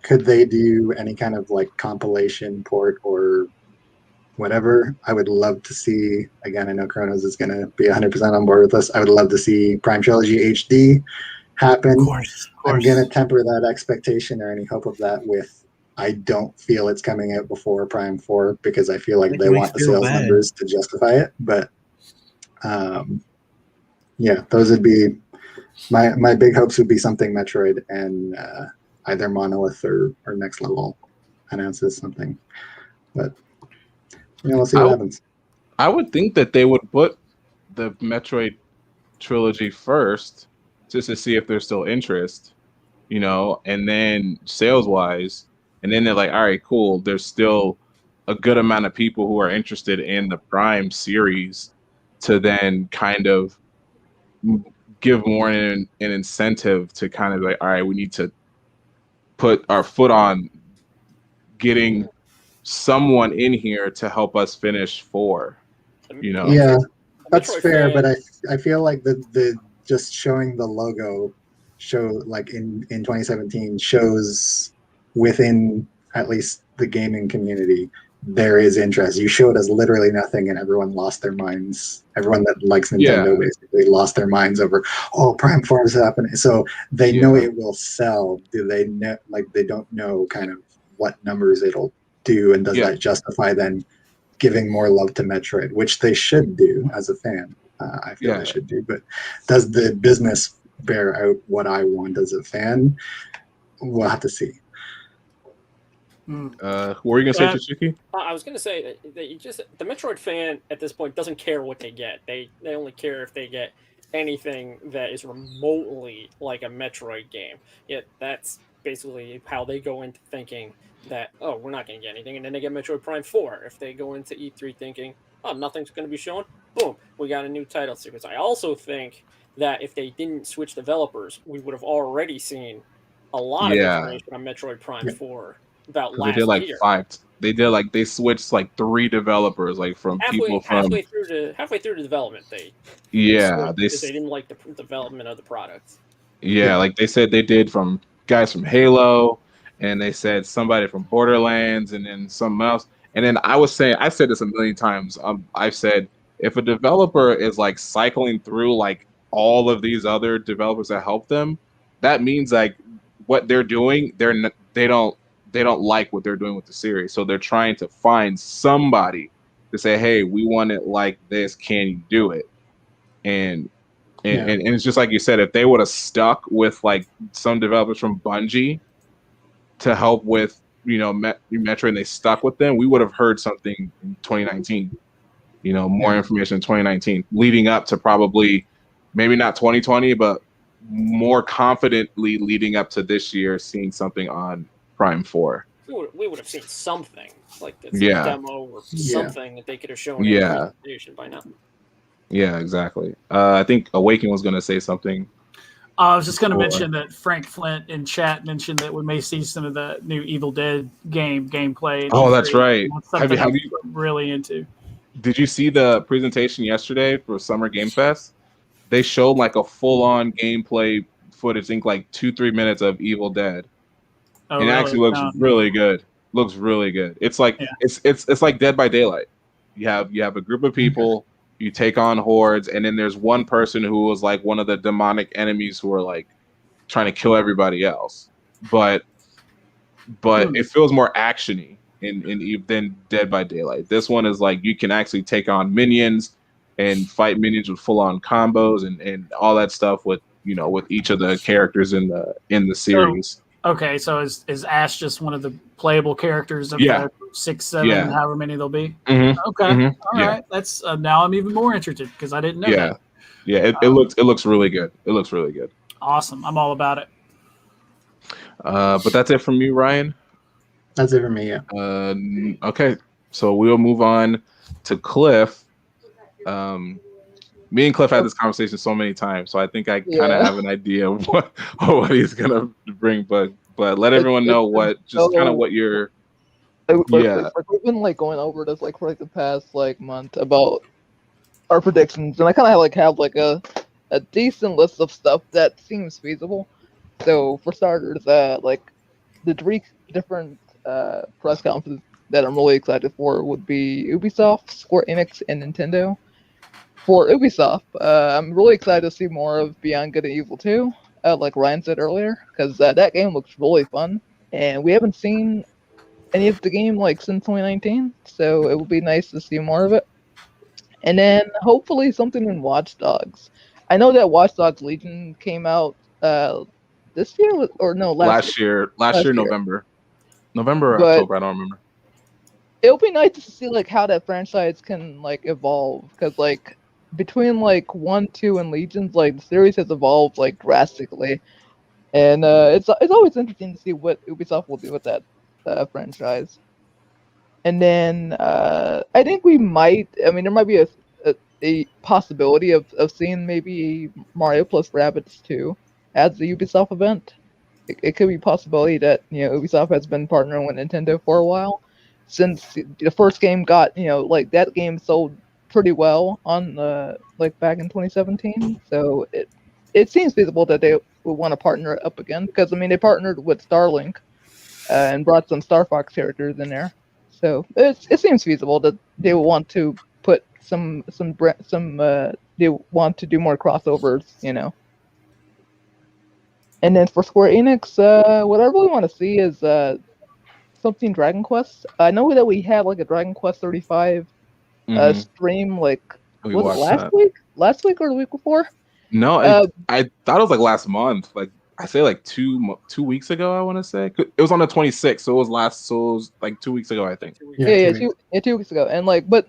could they do any kind of like compilation port or whatever? I would love to see, again, I know CHRONOZ is going to be 100% on board with us. I would love to see Prime Trilogy HD happen. Of course. I'm going to temper that expectation or any hope of that with, I don't feel it's coming out before Prime 4 because I feel like they want the sales numbers to justify it. But yeah, those would be my big hopes would be something Metroid and either Monolith or Next Level announces something. But we'll see what happens. I would think that they would put the Metroid trilogy first just to see if there's still interest, and then sales-wise, and then they're like, all right, cool, there's still a good amount of people who are interested in the Prime series to then kind of give more an incentive to kind of like, all right, we need to put our foot on getting someone in here to help us finish 4, Yeah, that's fair, but I feel like the just showing the logo like in 2017 shows within at least the gaming community there is interest. You showed us literally nothing and everyone lost their minds. Everyone that likes Nintendo basically lost their minds over, Prime 4 is happening. So they know it will sell. Do they know, like they don't know kind of what numbers it'll do, and does that justify then giving more love to Metroid, which they should do as a fan. I feel they should do, but does the business bear out what I want as a fan? We'll have to see. What were you gonna say, CHICHUKI? I was gonna say that the Metroid fan at this point doesn't care what they get. They only care if they get anything that is remotely like a Metroid game. Yet that's basically how they go into thinking that, we're not going to get anything, and then they get Metroid Prime 4. If they go into E3 thinking, nothing's going to be shown, boom, we got a new title sequence. I also think that if they didn't switch developers, we would have already seen a lot of information on Metroid Prime 4 about last year. They switched like 3 developers, like from halfway through the development. They didn't like the development of the product. Yeah, like they said they did from guys from Halo, and they said somebody from Borderlands, and then something else. And then I've said this a million times. I've said if a developer is like cycling through like all of these other developers that help them, that means like what they're doing, they don't like what they're doing with the series. So they're trying to find somebody to say, hey, we want it like this. Can you do it? And it's just like you said, if they would have stuck with like some developers from Bungie to help with, Metroid, and they stuck with them, we would have heard something in 2019, more information in 2019, leading up to probably maybe not 2020, but more confidently leading up to this year, seeing something on Prime 4. We would have seen something like a demo or something that they could have shown in the presentation by now. Yeah, exactly. I think Awaken was going to say something. I was just going to mention that Frank Flint in chat mentioned that we may see some of the new Evil Dead gameplay. Oh, that's right. Have you really into? Did you see the presentation yesterday for Summer Game Fest? They showed like a full-on gameplay footage, I think like 2-3 minutes of Evil Dead. Oh, it actually looks really good. Looks really good. It's like it's like Dead by Daylight. You have a group of people. You take on hordes, and then there's one person who was like one of the demonic enemies who are like trying to kill everybody else. But it feels more actiony than Dead by Daylight. This one is like you can actually take on minions and fight minions with full-on combos and all that stuff with each of the characters in the series. Okay, so is Ash just one of the playable characters of 6, 7, Yeah. however many there'll be. Mhm. Okay, Mhm. all Yeah. right. That's now I'm even more interested because I didn't know Yeah. that. Yeah, it looks really good. It looks really good. Awesome. I'm all about it. But that's it from me, Ryan. That's it for me. Yeah. Okay, so we'll move on to Cliff. Me and Cliff had this conversation so many times, so I think I kind of have an idea of what he's gonna bring. But let everyone know what you're. Like, we've been like going over this like for like the past like month about our predictions, and I kind of have like a decent list of stuff that seems feasible. So for starters, like the 3 different press conferences that I'm really excited for would be Ubisoft, Square Enix, and Nintendo. For Ubisoft, I'm really excited to see more of Beyond Good and Evil 2, like Ryan said earlier, because that game looks really fun, and we haven't seen any of the game like since 2019, so it would be nice to see more of it. And then hopefully something in Watch Dogs. I know that Watch Dogs Legion came out this year or no last year, November or But October, I don't remember. It'll be nice to see like how that franchise can like evolve, because like between like 1, 2, and Legions, like the series has evolved like drastically, and it's always interesting to see what Ubisoft will do with that franchise. And then I think we might. I mean, there might be a possibility of seeing maybe Mario plus Rabbids 2 as the Ubisoft event. It could be a possibility that Ubisoft has been partnering with Nintendo for a while, since the first game got like that game sold pretty well on like back in 2017. So it seems feasible that they would want to partner up again, because I mean they partnered with Starlink and brought some Star Fox characters in there. So it seems feasible that they will want to put some they want to do more crossovers, And then for Square Enix, what I really want to see is something Dragon Quest. I know that we had like a Dragon Quest 35 stream like was it last week or the week before? No, I thought it was like last month. Like I say, like 2 weeks ago. I want to say it was on the 26th, so it was like 2 weeks ago, I think. Yeah, 2 weeks ago, and like, but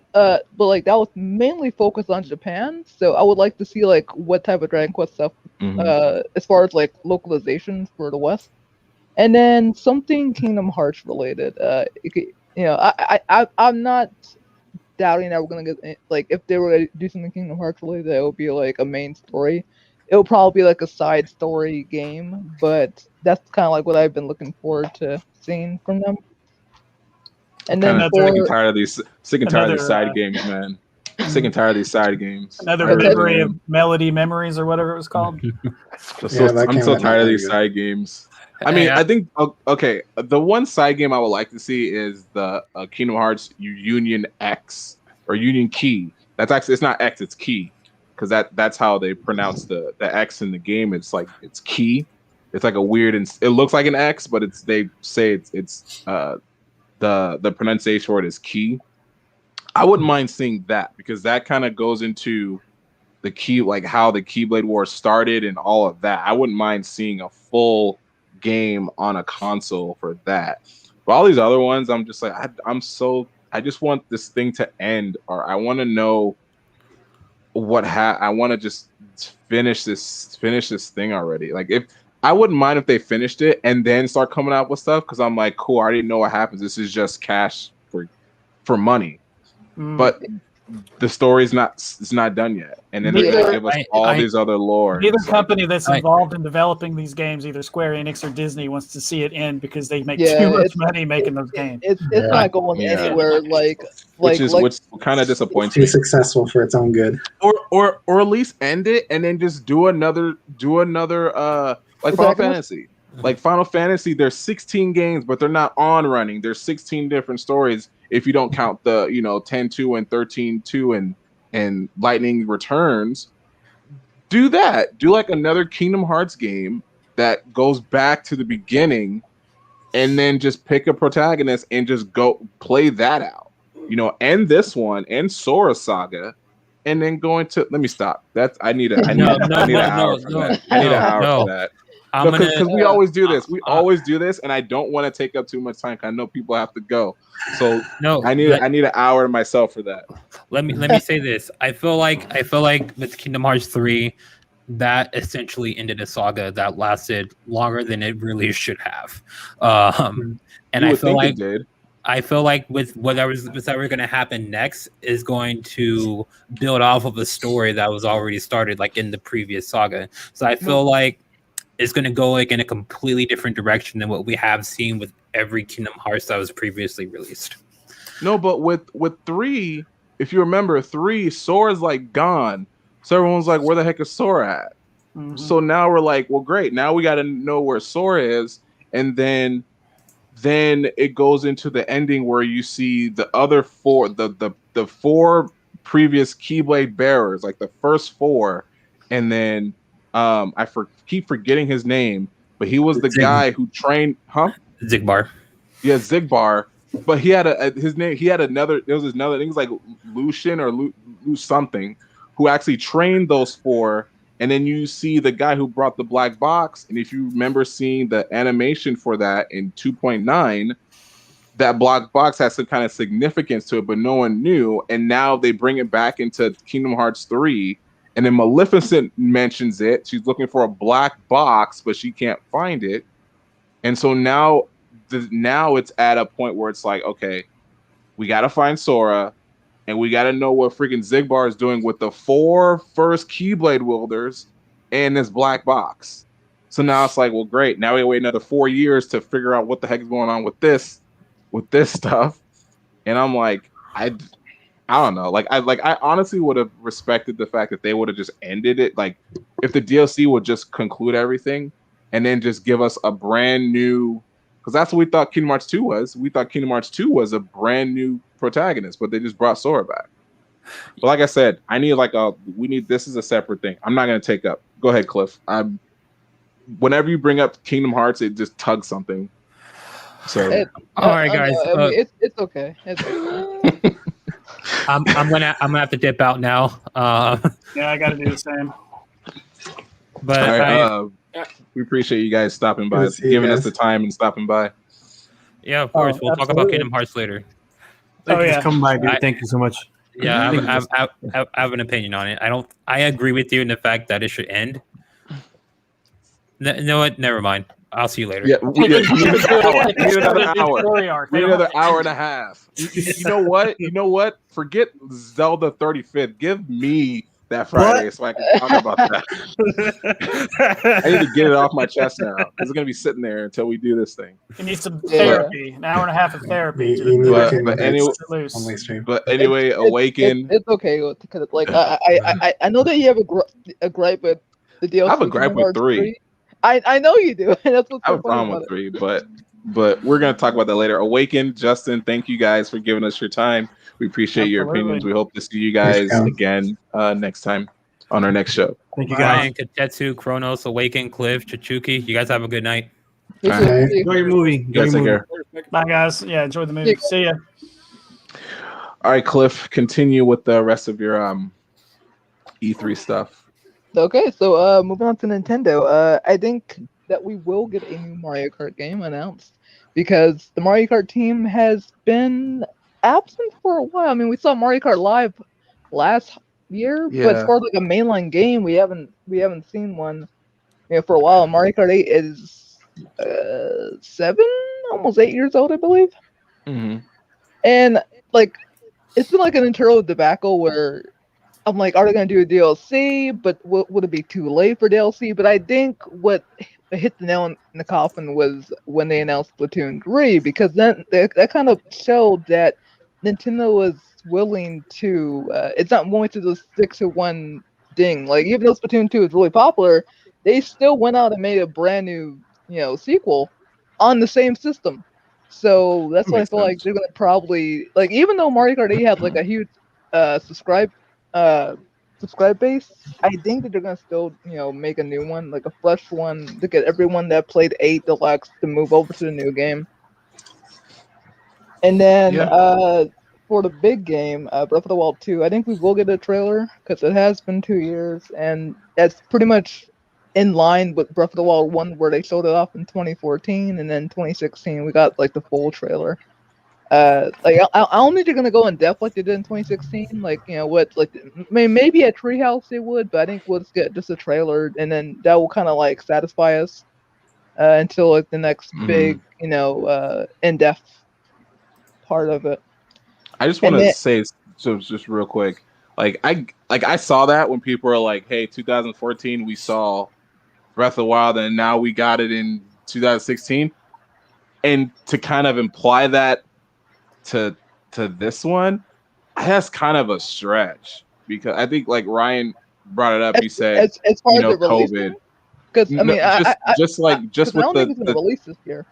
like that was mainly focused on Japan. So I would like to see like what type of Dragon Quest stuff, as far as like localization for the West, and then something Kingdom Hearts related. I'm not doubting that we're gonna get like if they were to do something Kingdom Hearts related, that would be like a main story. It'll probably be like a side story game, but that's kind of like what I've been looking forward to seeing from them. And then sick and tired of these side games, man. Sick and tired of these side games. Another memory of Melody Memories or whatever it was called. I'm so tired of these side games. I mean, I think okay. The one side game I would like to see is the Kingdom Hearts Union X or Union Key. That's actually it's not X, it's Key, because that's how they pronounce the X in the game. It's like it's Key. It's like a weird and it looks like an X, but they say it's the pronunciation for it is Key. I wouldn't mind seeing that, because that kind of goes into the key, like how the Keyblade War started and all of that. I wouldn't mind seeing a full game on a console for that. But all these other ones, I'm just like, I just want this thing to end, or I want to know I want to just finish this thing already. Like, if I wouldn't mind if they finished it and then start coming out with stuff, because I'm like, cool, I already know what happens. This is just cash for money. But the story's not done yet, and then they're gonna give us all these other lore. Neither company that's involved in developing these games, either Square Enix or Disney, wants to see it end because they make too much money making those games. It's not going anywhere. Which kind of disappoints me. Too successful for its own good. Or at least end it and then just do another like Final Fantasy. Like Final Fantasy, there's 16 games, but they're not on running. There's 16 different stories if you don't count the 10-2 and 13-2 and Lightning Returns. Do that. Do like another Kingdom Hearts game that goes back to the beginning, and then just pick a protagonist and just go play that out. End this one, end Sora Saga, and then go into. Let me stop. I need an hour for that. I need an hour for that. Because we always do this. We always do this, and I don't want to take up too much time. I know people have to go, so no, I need an hour to myself for that. Let me say this. I feel like with Kingdom Hearts 3, that essentially ended a saga that lasted longer than it really should have. And I feel like it did. I feel like with whatever's going to happen next is going to build off of a story that was already started, like in the previous saga. So I feel like it's going to go like in a completely different direction than what we have seen with every Kingdom Hearts that was previously released. No, but with 3, if you remember 3, Sora's like gone. So everyone's like, where the heck is Sora at? Mm-hmm. So now we're like, well, great. Now we got to know where Sora is. And then it goes into the ending where you see the other 4, the 4 previous Keyblade bearers, like the first 4. And then keep forgetting his name, but he was the guy who trained, Zigbar. Yeah, Zigbar. But he had his name. He had another. There was another. I think it was like Lucian or Lu something, who actually trained those 4. And then you see the guy who brought the black box. And if you remember seeing the animation for that in 2.9, that black box has some kind of significance to it, but no one knew. And now they bring it back into Kingdom Hearts 3. And then Maleficent mentions it. She's looking for a black box, but she can't find it. And so now it's at a point where it's like, okay, we got to find Sora, and we got to know what freaking Zigbar is doing with the 4 first Keyblade wielders and this black box. So now it's like, well, great. Now we wait another 4 years to figure out what the heck is going on with this stuff. And I'm like, I don't know. Like I honestly would have respected the fact that they would have just ended it. Like if the DLC would just conclude everything and then just give us a brand new, because that's what we thought Kingdom Hearts 2 was. We thought Kingdom Hearts 2 was a brand new protagonist, but they just brought Sora back. But like I said, this is a separate thing. I'm not going to take up. Go ahead, Cliff. Whenever you bring up Kingdom Hearts, it just tugs something. So all right, guys. It's okay. It's okay. I'm gonna have to dip out now. Yeah, I got to do the same. But we appreciate you guys stopping by, giving us the time and stopping by. Yeah, of course. We'll talk about Kingdom Hearts later. Thank you for coming by, dude. Thank you so much. Yeah, I have an opinion on it. I agree with you in the fact that it should end. You know what? Never mind. I'll see you later. Yeah, we need another hour. We need another hour and a half. You know what? You know what? Forget Zelda 35th. Give me that Friday so I can talk about that. I need to get it off my chest now. It's going to be sitting there until we do this thing. You need some therapy. An hour and a half of therapy. But anyway, Awaken. It's okay because like I know that you have a gripe with the DLC. I have a gripe with 3. I know you do. That's what's I have a problem with 3, but we're gonna talk about that later. Awaken, Justin, thank you guys for giving us your time. We appreciate your opinions. We hope to see you guys again next time on our next show. Thank you guys. Ryan, Katetsu, Chronos, Awaken, Cliff, Chichuki. You guys have a good night. Enjoy your movie. Bye, guys. Yeah, enjoy the movie. See ya. All right, Cliff, continue with the rest of your E3 stuff. Okay, so moving on to Nintendo. I think that we will get a new Mario Kart game announced because the Mario Kart team has been absent for a while. I mean, we saw Mario Kart Live last year, but as far as like a mainline game, we haven't seen one for a while. Mario Kart 8 is 7, almost 8 years old, I believe. Mm-hmm. And like, it's been like an internal debacle where I'm like, are they going to do a DLC? But would it be too late for DLC? But I think what hit the nail in the coffin was when they announced Splatoon 3, because then that kind of showed that Nintendo was willing to, it's not going to just stick to one thing. Like, even though Splatoon 2 is really popular, they still went out and made a brand new, sequel on the same system. So that's why I feel like they're going to probably, like, even though Mario Kart 8 had like a huge subscribe base, I think that they're gonna still make a new one, like a fresh one, to get everyone that played 8 Deluxe to move over to the new game. And then for the big game, Breath of the Wild 2, I think we will get a trailer because it has been 2 years, and that's pretty much in line with Breath of the Wild 1, where they showed it off in 2014, and then 2016 we got like the full trailer. Like I don't think they're gonna go in depth like they did in 2016. Like what, like maybe at Treehouse they would, but I think we'll just get just a trailer, and then that will kind of like satisfy us until like the next big in-depth part of it. I just want to say, so just real quick, like I saw that when people were like, "Hey, 2014 we saw Breath of the Wild, and now we got it in 2016," and to kind of imply that to this one, that's kind of a stretch, because I think like Ryan brought it up. He said, as far as the COVID, because I mean, just with I don't think it's gonna release this year.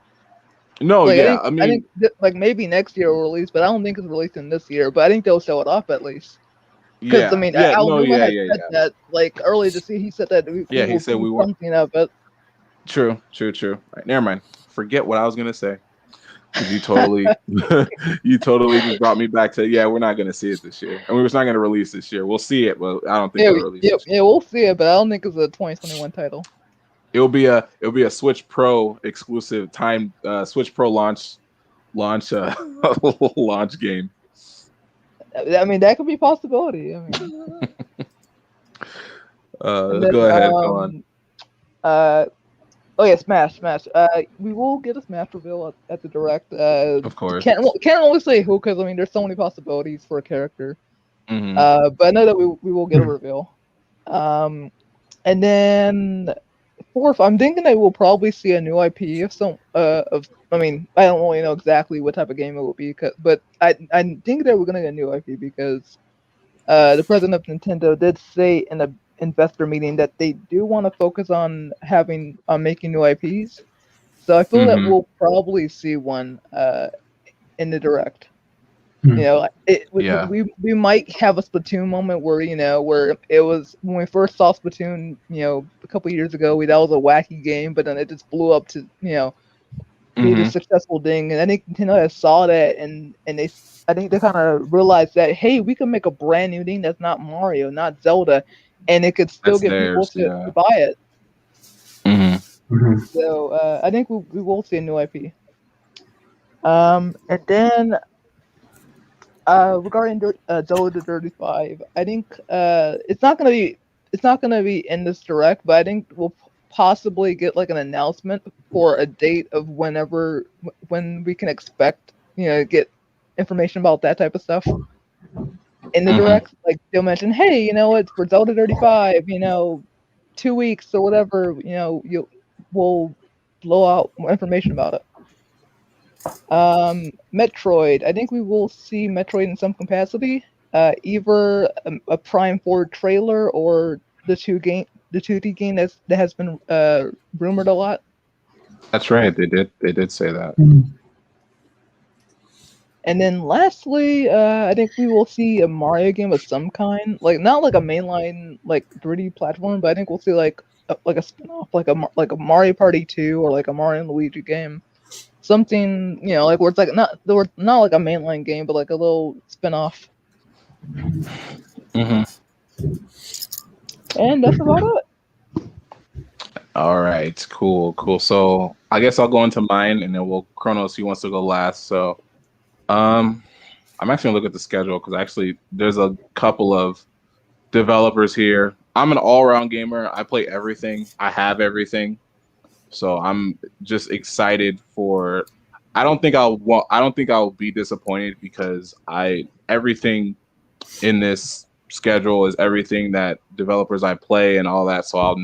No, like, yeah, I think like maybe next year will release, but I don't think it's releasing this year. But I think they'll show it off at least. Because I mean, Al Newman had said that like earlier this year. He said that he said we want something of it. True. All right, never mind. Forget what I was gonna say. You totally just brought me back to we're not gonna see it this year, and we're just not gonna release this year. We'll see it, but I don't think we'll release it. Yeah, we'll see it, but I don't think it's a 2021 title. It'll be a Switch Pro exclusive time Switch Pro launch launch game. I mean, that could be a possibility. I mean, go ahead, go on. Oh yeah, Smash. We will get a Smash reveal at the Direct. Of course. Can't only say who, because I mean, there's so many possibilities for a character. Mm-hmm. But I know that we will get a reveal. And then fourth, I'm thinking that we'll probably see a new IP of some I mean, I don't really know exactly what type of game it will be, but I think that we're gonna get a new IP because the president of Nintendo did say in a investor meeting that they do want to focus on making new IPs. So I feel that we'll probably see one in the Direct. We might have a Splatoon moment where it was when we first saw Splatoon, a couple years ago. That was a wacky game, but then it just blew up to be a successful thing. And I think Nintendo saw that, and I think they kind of realized that, hey, we can make a brand new thing that's not Mario, not Zelda, and it could still get people to buy it. So I think we will see a new IP. And then regarding Zelda 35, I think it's not gonna be in this Direct, but I think we'll possibly get like an announcement for a date of when we can expect get information about that type of stuff in the Direct. Like they'll mention, hey, it's for Zelda 35, 2 weeks or whatever, we'll blow out more information about it. Metroid, I think we will see Metroid in some capacity, either a Prime 4 trailer or the 2D game that has been rumored a lot. That's right, they did say that. And then lastly, I think we will see a Mario game of some kind, like not like a mainline like 3D platform, but I think we'll see like a spin-off, like a Mario Party 2 or like a Mario and Luigi game. Something, like where it's like not like a mainline game, but like a little spin-off. And that's about it. All right, cool. So I guess I'll go into mine, and then CHRONOZ, he wants to go last. So I'm actually gonna look at the schedule, because actually there's a couple of developers here. I'm an all-around gamer. I play everything. I have everything. So I'm just excited for. I don't think I'll be disappointed, because everything in this schedule is everything that developers I play and all that. So I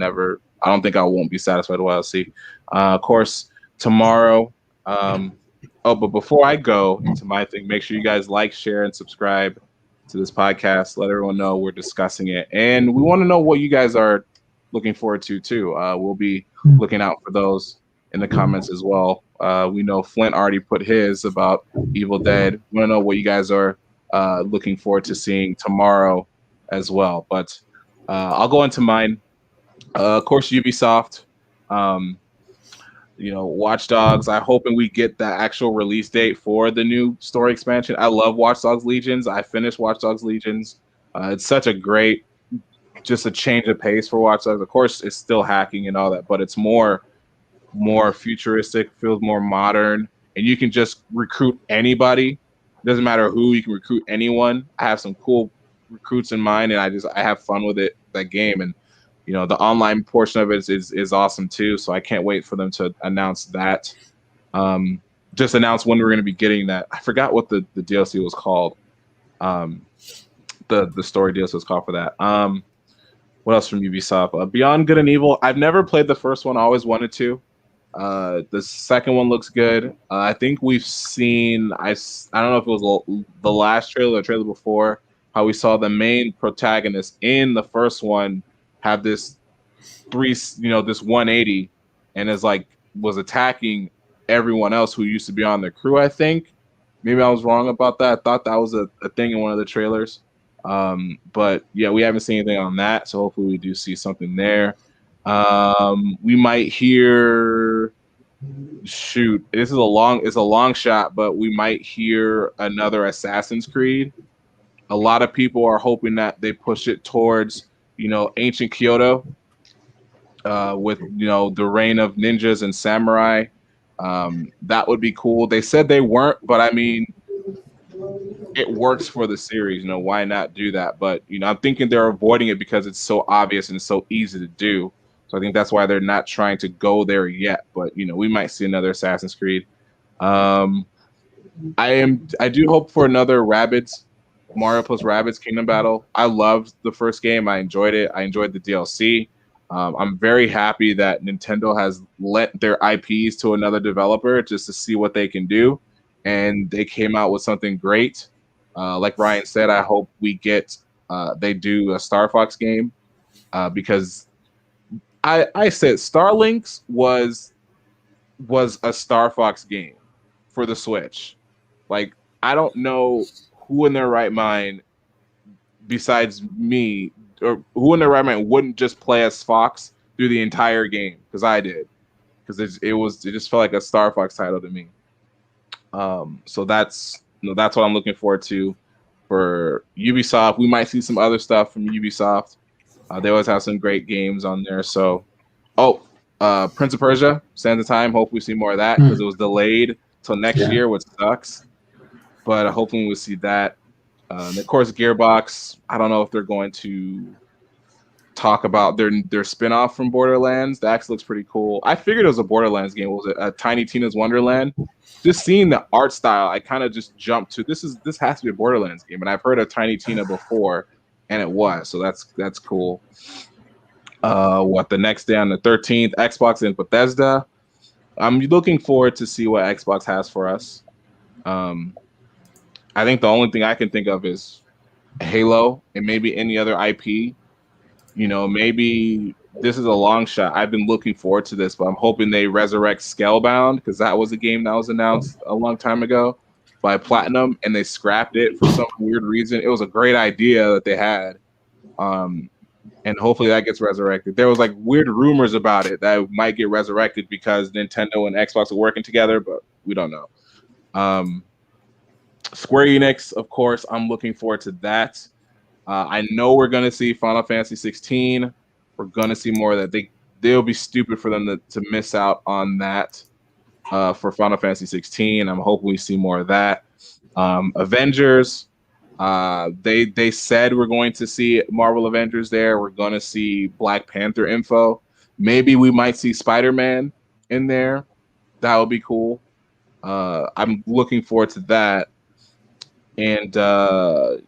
don't think I won't be satisfied with what I'll see. Of course, tomorrow. But before I go into my thing, make sure you guys like, share, and subscribe to this podcast. Let everyone know we're discussing it, and we want to know what you guys are looking forward to too. We'll be looking out for those in the comments as well. We know Flint already put his about Evil Dead. We want to know what you guys are looking forward to seeing tomorrow as well. But I'll go into mine. Of course, Ubisoft. Watch Dogs. I'm hoping we get the actual release date for the new story expansion. I love Watch Dogs Legions. I finished Watch Dogs Legions. It's such a great just a change of pace for Watch Dogs. Of course, it's still hacking and all that, but it's more futuristic, feels more modern, and you can just recruit anybody. Doesn't matter who, you can recruit anyone. I have some cool recruits in mind, and I have fun with that game, and the online portion of it is awesome too. So I can't wait for them to announce that. Just announce when we're going to be getting that. I forgot what the DLC was called. The story DLC was called for that. What else from Ubisoft? Beyond Good and Evil. I've never played the first one. I always wanted to. The second one looks good. I think we've seen. I don't know if it was the last trailer or the trailer before. How we saw the main protagonist in the first one have this this 180, and was attacking everyone else who used to be on the crew. I think maybe I was wrong about that. I thought that was a thing in one of the trailers. But yeah, we haven't seen anything on that, so hopefully we do see something there. We might hear. Shoot, it's a long shot, but we might hear another Assassin's Creed. A lot of people are hoping that they push it towards, ancient Kyoto, with the reign of ninjas and samurai. That would be cool. They said they weren't, but I mean, it works for the series. Why not do that? But I'm thinking they're avoiding it because it's so obvious and so easy to do. So I think that's why they're not trying to go there yet. But we might see another Assassin's Creed. I do hope for another Mario plus Rabbids Kingdom Battle. I loved the first game. I enjoyed it. I enjoyed the DLC. I'm very happy that Nintendo has lent their IPs to another developer just to see what they can do, and they came out with something great. Like Ryan said, I hope we get they do a Star Fox game, because I said Starlinks was a Star Fox game for the Switch. Like, I don't know who in their right mind, besides me, or who in their right mind wouldn't just play as Fox through the entire game, because I did, because it just felt like a Star Fox title to me. So that's what I'm looking forward to for Ubisoft. We might see some other stuff from Ubisoft. They always have some great games on there. So, Prince of Persia, Sands of Time. Hope we see more of that, because it was delayed till next year, which sucks. But hopefully we'll see that. And of course, Gearbox. I don't know if they're going to talk about their spin-off from Borderlands. That actually looks pretty cool. I figured it was a Borderlands game. What was it Tiny Tina's Wonderland? Just seeing the art style, I kind of just jumped to this has to be a Borderlands game, and I've heard of Tiny Tina before, and it was, so that's cool. The next day on the 13th, Xbox and Bethesda. I'm looking forward to see what Xbox has for us. I think the only thing I can think of is Halo and maybe any other IP. Maybe this is a long shot. I've been looking forward to this, but I'm hoping they resurrect Scalebound, because that was a game that was announced a long time ago by Platinum, and they scrapped it for some weird reason. It was a great idea that they had, and hopefully that gets resurrected. There was weird rumors about it that it might get resurrected because Nintendo and Xbox are working together, but we don't know. Square Enix, of course, I'm looking forward to that. I know we're going to see Final Fantasy 16. We're going to see more of that. They'll be stupid for them to miss out on that for Final Fantasy 16. I'm hoping we see more of that. Avengers, they said we're going to see Marvel Avengers there. We're going to see Black Panther info. Maybe we might see Spider-Man in there. That would be cool. I'm looking forward to that. And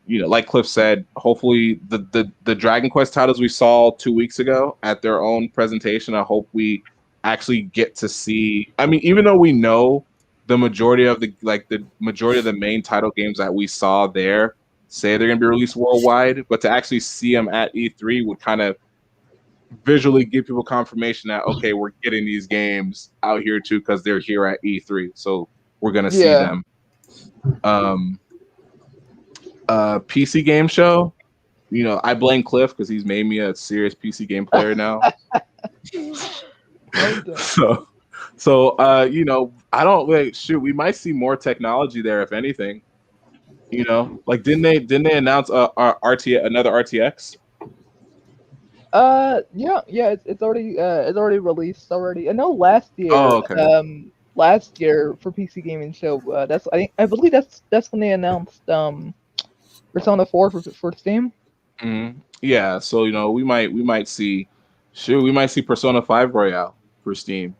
like Cliff said, hopefully the Dragon Quest titles we saw 2 weeks ago at their own presentation, I hope we actually get to see. I mean, even though we know the majority of the main title games that we saw there say they're going to be released worldwide, but to actually see them at E3 would kind of visually give people confirmation that, okay, we're getting these games out here too, because they're here at E3, so we're going to see them. PC game show, I blame Cliff because he's made me a serious PC game player now. So I don't shoot. We might see more technology there, if anything. Didn't they announce another RTX? Yeah, it's already released already. I know last year, Oh, okay. last year for PC Gaming Show, I believe that's when they announced Persona 4 for Steam. Yeah, so we might see, sure, we might see Persona 5 Royale for Steam.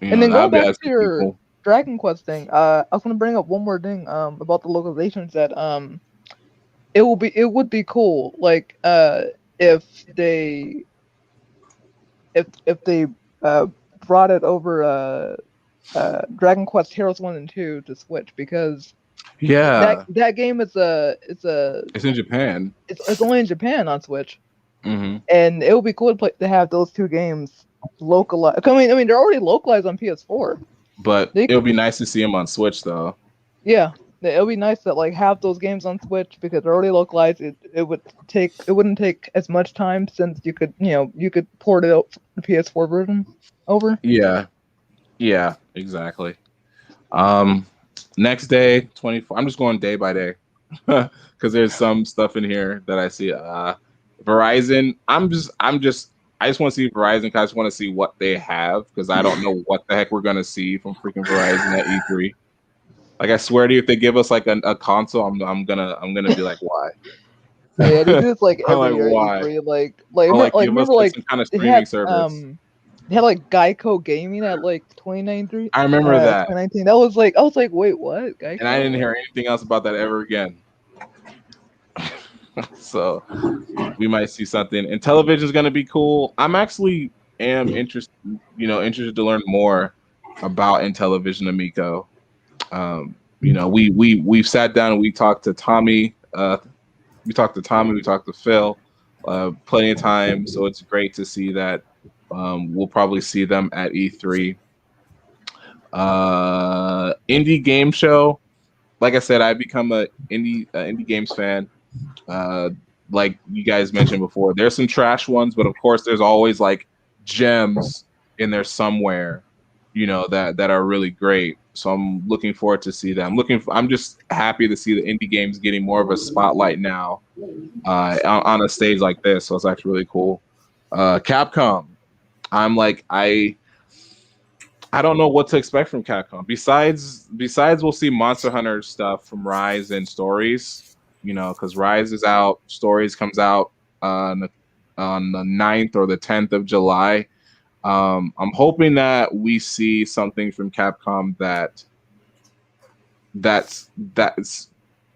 And then going That'd be back to actually pretty your cool. Dragon Quest thing, I was gonna bring up one more thing about the localizations that it would be cool like if they brought it over Dragon Quest Heroes 1 and 2 to Switch, because Yeah, that game it's in Japan. it's only in Japan on Switch, hmm and it would be cool to have those two games localized. I mean they're already localized on PS4. But it would be nice to see them on Switch, though. Yeah, it would be nice to like have those games on Switch because they're already localized. It wouldn't take as much time, since you could port it out the PS4 version over. Yeah, exactly. Next day, 24. I'm just going day by day because there's some stuff in here that I see. Verizon. I just want to see Verizon because I just want to see what they have, because I don't know what the heck we're gonna see from freaking Verizon at E3. Like, I swear to you, if they give us like a console, I'm gonna be like, why? Yeah, they do this like I'm every like, year. why? E3, like Give us remember like some kind of streaming service. they had like Geico Gaming at like 2019. I remember that, 2019. That was like, I was like, wait, what? Geico? and I didn't hear anything else about that ever again. So we might see something, and television is going to be cool. I'm actually interested to learn more about Intellivision Amico. We've sat down and we talked to Tommy. We talked to Phil, plenty of time. So it's great to see that. We'll probably see them at E3. Indie game show. Like I said, I've become a indie games fan. Like you guys mentioned before, there's some trash ones, but of course there's always like gems in there somewhere, that are really great. So I'm looking forward to see that. I'm just happy to see the indie games getting more of a spotlight now, on a stage like this. So it's actually really cool. Capcom. I don't know what to expect from Capcom. Besides we'll see Monster Hunter stuff from Rise and Stories, because Rise is out, Stories comes out on the 9th or the 10th of July. I'm hoping that we see something from Capcom that's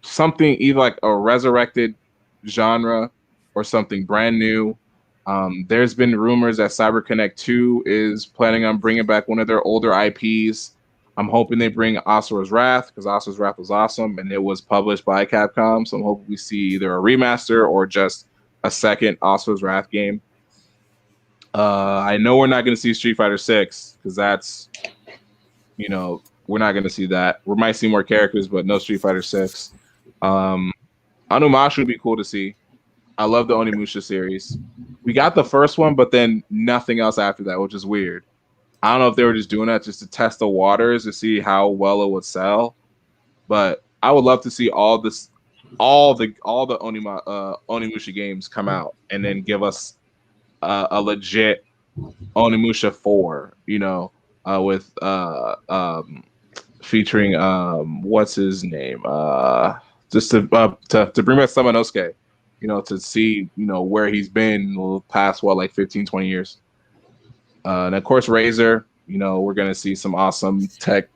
something either like a resurrected genre or something brand new. There's been rumors that CyberConnect 2 is planning on bringing back one of their older IPs. I'm hoping they bring Asura's Wrath, because Asura's Wrath was awesome and it was published by Capcom. So I'm hoping we see either a remaster or just a second Asura's Wrath game. I know we're not going to see Street Fighter 6, because that's, we're not going to see that. We might see more characters, but no Street Fighter 6. Anumashu would be cool to see. I love the Onimusha series. We got the first one, but then nothing else after that, which is weird. I don't know if they were just doing that just to test the waters to see how well it would sell. But I would love to see all the Onimusha games come out and then give us a legit Onimusha 4, with featuring what's his name? Just to bring back Samanosuke. To see, where he's been the past, 15, 20 years. And of course, Razer, we're going to see some awesome tech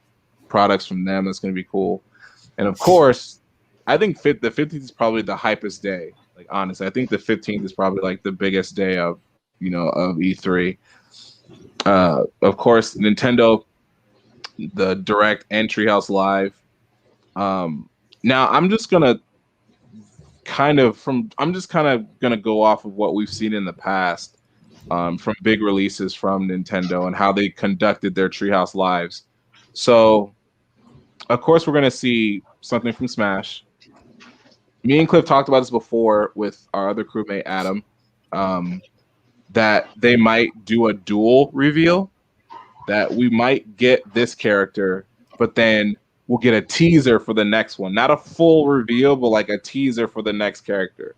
products from them. That's going to be cool. And of course, I think the 15th is probably the hypest day. Like, honestly, I think the 15th is probably like the biggest day of E3. Of course, Nintendo, the Direct and Treehouse Live. Now I'm just gonna gonna go off of what we've seen in the past, from big releases from Nintendo and how they conducted their Treehouse Lives. So, of course, we're gonna see something from Smash. Me and Cliff talked about this before with our other crewmate Adam, that they might do a dual reveal, that we might get this character, but then we'll get a teaser for the next one. Not a full reveal, but like a teaser for the next character.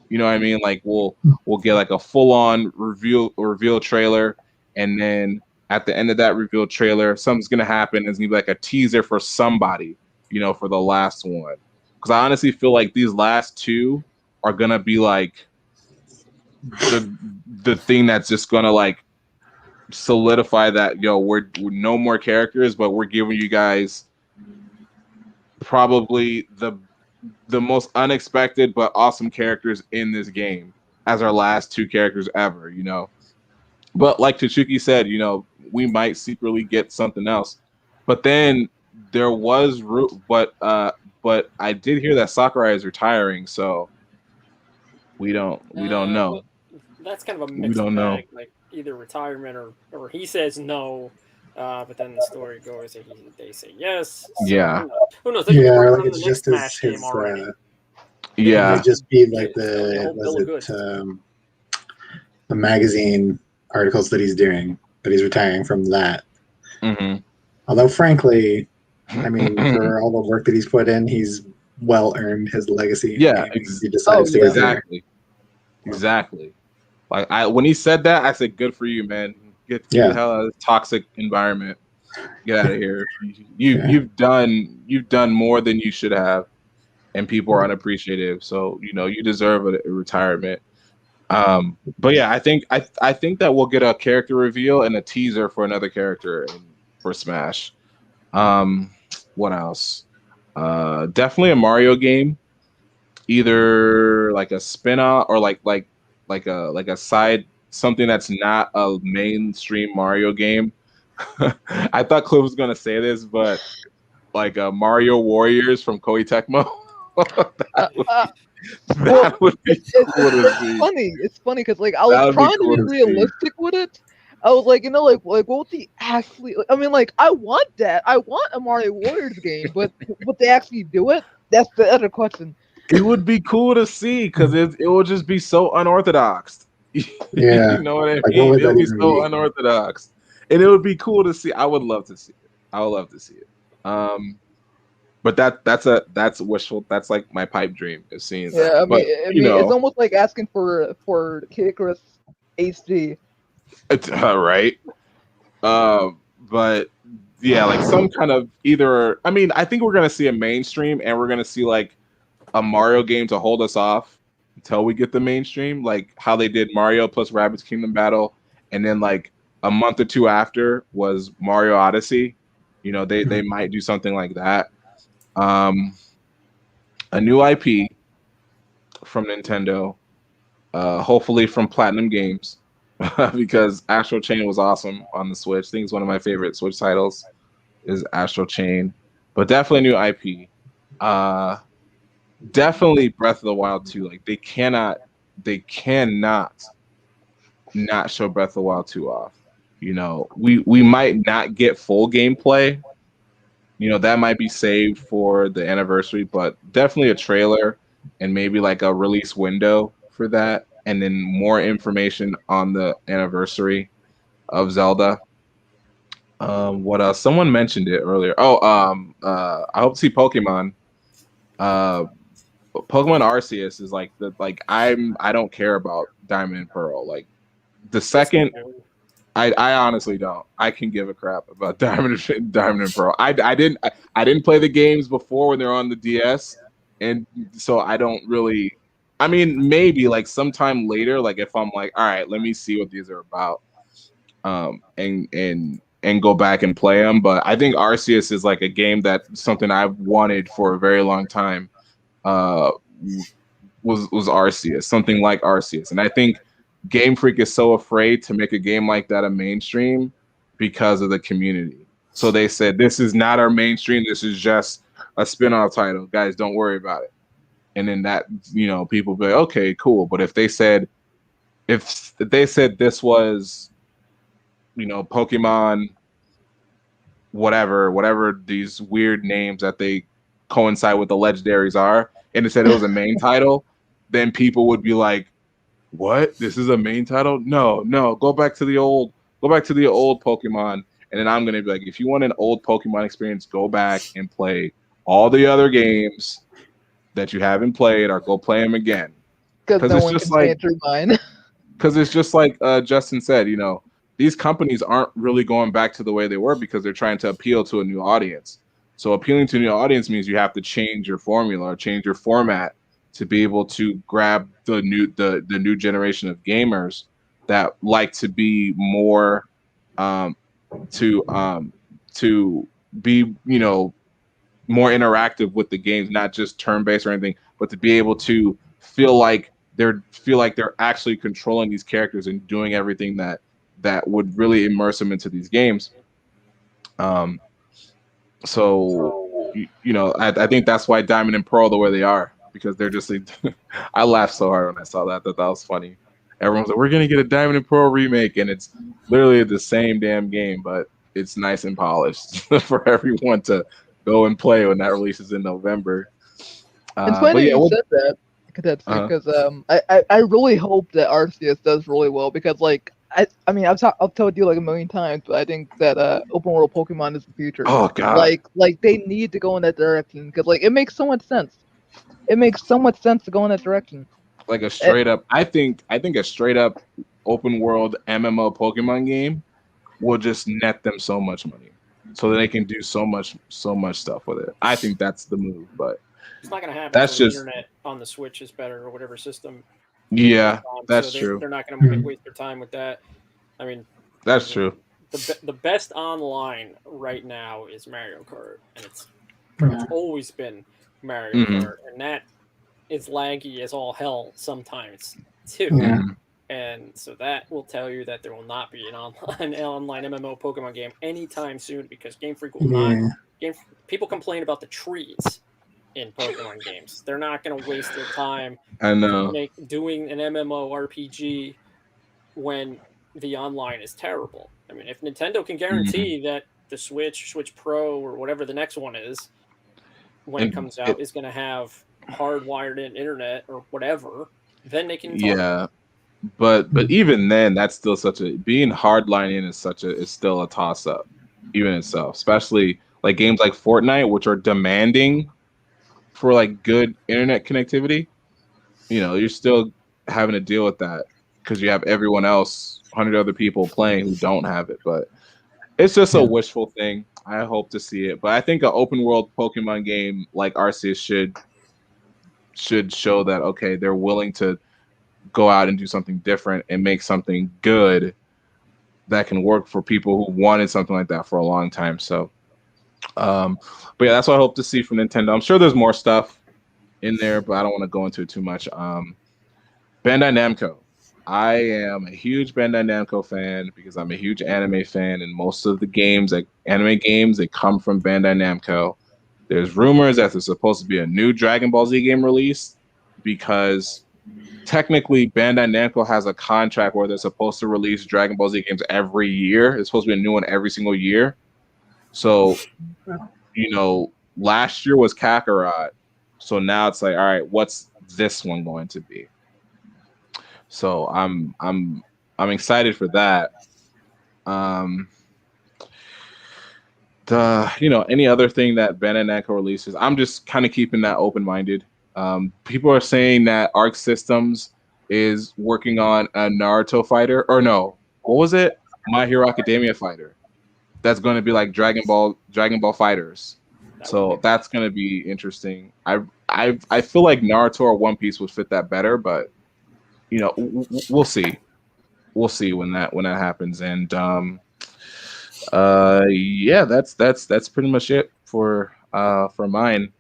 You know what I mean? Like we'll get like a full on reveal trailer, and then at the end of that reveal trailer, something's gonna happen. It's gonna be like a teaser for somebody, you know, for the last one. Because I honestly feel like these last two are gonna be like the thing that's just gonna like solidify that we're no more characters, but we're giving you guys probably the most unexpected but awesome characters in this game as our last two characters ever, you know. But like Chichuki said, you know, we might secretly get something else. But then there was but I did hear that Sakurai is retiring, so we don't know. That's kind of a mixed bag. Like either retirement or he says no, but then the story goes that they say yes. So yeah. Who knows? Yeah, like it's just his yeah. It would just be like the magazine articles that he's doing, that he's retiring from that. Mm-hmm. Although, frankly, I mean, for all the work that he's put in, he's well earned his legacy. Yeah, he decides to exactly. Like when he said that, I said, "Good for you, man. Get the hell out of this toxic environment. Get out of here. You've done more than you should have, and people are unappreciative. So you know you deserve a retirement." But yeah, I think that we'll get a character reveal and a teaser for another character for Smash. What else? Definitely a Mario game, either like a spin-off or like a side, something that's not a mainstream Mario game. I thought Cliff was gonna say this, but like Mario Warriors from Koei Tecmo. That would be cool to see. It's funny because like I was trying to be realistic with it. I was like, you know, like what would they actually? I mean, like I want that. I want a Mario Warriors game, but would they actually do it? That's the other question. It would be cool to see because it will just be so unorthodox. Yeah, you know what I mean? It would be so unorthodox, and it would be cool to see. I would love to see it. But that's wishful. That's like my pipe dream is seeing that. Yeah, I mean, it's almost like asking for Kid Icarus HD. Right. But yeah, like some kind of either. I mean, I think we're gonna see a mainstream, and we're gonna see like a Mario game to hold us off until we get the mainstream, like how they did Mario plus Rabbids Kingdom Battle, and then like a month or two after was Mario Odyssey. You know, they might do something like that. A new IP from Nintendo, hopefully from Platinum Games, because Astral Chain was awesome on the Switch. I think it's one of my favorite Switch titles is Astral Chain, but definitely new IP. Definitely Breath of the Wild 2. Like they cannot not show Breath of the Wild 2 off. You know, we might not get full gameplay. You know, that might be saved for the anniversary, but definitely a trailer and maybe like a release window for that, and then more information on the anniversary of Zelda. What else? Someone mentioned it earlier. I hope to see Pokemon. Pokemon Arceus is like I don't care about Diamond and Pearl. Like the second, I honestly don't. I can give a crap about Diamond and Pearl. I didn't play the games before when they're on the DS, and so I don't really. I mean, maybe like sometime later, like if I'm like, all right, let me see what these are about, and go back and play them. But I think Arceus is like a game that's something I've wanted for a very long time. Was Arceus, something like Arceus, and I think Game Freak is so afraid to make a game like that a mainstream because of the community. So they said, this is not our mainstream. This is just a spin-off title. Guys, don't worry about it. And then that, you know, people be like, okay, cool. But if they said this was, you know, Pokemon, whatever these weird names that they coincide with the legendaries are, and it said it was a main title, then people would be like, what? This is a main title? No. Go back to the old Pokemon. And then I'm gonna be like, if you want an old Pokemon experience, go back and play all the other games that you haven't played, or go play them again. Because no it's one just can change your mind. Because it's just like Justin said, these companies aren't really going back to the way they were because they're trying to appeal to a new audience. So appealing to a new audience means you have to change your formula or change your format to be able to grab the new generation of gamers that like to be more to be more interactive with the games, not just turn-based or anything, but to be able to feel like they're actually controlling these characters and doing everything that would really immerse them into these games. So I think that's why Diamond and Pearl are the way they are, because they're just I laughed so hard when I saw that. That was funny. Everyone's like, we're gonna get a Diamond and Pearl remake, and it's literally the same damn game, but it's nice and polished for everyone to go and play when that releases in November. It's funny you said that. Because I really hope that Arceus does really well, because I mean I've told you like a million times, but I think that open world Pokemon is the future. Oh god! Like they need to go in that direction, because it makes so much sense. It makes so much sense to go in that direction. Like a straight up, I think a straight up open world MMO Pokemon game will just net them so much money, so that they can do so much stuff with it. I think that's the move, but it's not going to happen. That's just the internet on the Switch is better, or whatever system. Yeah, that's true. They're not going to waste their time with that. I mean, that's true. The best online right now is Mario Kart, and it's always been Mario Kart, and that is laggy as all hell sometimes too. Yeah. And so that will tell you that there will not be an online MMO Pokemon game anytime soon, because Game Freak will not. People complain about the trees in Pokemon games. They're not going to waste their time. I know. Doing an MMO RPG when the online is terrible. I mean, if Nintendo can guarantee that the Switch Pro, or whatever the next one is, when it comes out, is going to have hardwired in internet or whatever, then they can talk. Yeah. But even then, that's still being hardlining is still a toss up, even itself. Especially like games like Fortnite, which are demanding for like good internet connectivity. You're still having to deal with that because you have everyone else, 100 other people playing who don't have it. But it's just a wishful thing. I hope to see it, but I think an open world Pokemon game like Arceus should show that okay, they're willing to go out and do something different and make something good that can work for people who wanted something like that for a long time. So, but yeah, that's what I hope to see from Nintendo. I'm sure there's more stuff in there, but I don't want to go into it too much. Bandai Namco. I am a huge Bandai Namco fan because I'm a huge anime fan, and most of the games, like anime games, they come from Bandai Namco. There's rumors that there's supposed to be a new Dragon Ball Z game released because technically Bandai Namco has a contract where they're supposed to release Dragon Ball Z games every year. It's supposed to be a new one every single year. So, last year was Kakarot. So now it's like, all right, what's this one going to be? So I'm excited for that. Any other thing that Bandai Namco releases, I'm just kind of keeping that open-minded. People are saying that Arc Systems is working on a Naruto fighter, or no, what was it? My Hero Academia fighter. That's going to be like Dragon Ball Fighters. So that's going to be interesting. I feel like Naruto or One Piece would fit that better, but we'll see. We'll see when that happens. And yeah, that's pretty much it for mine.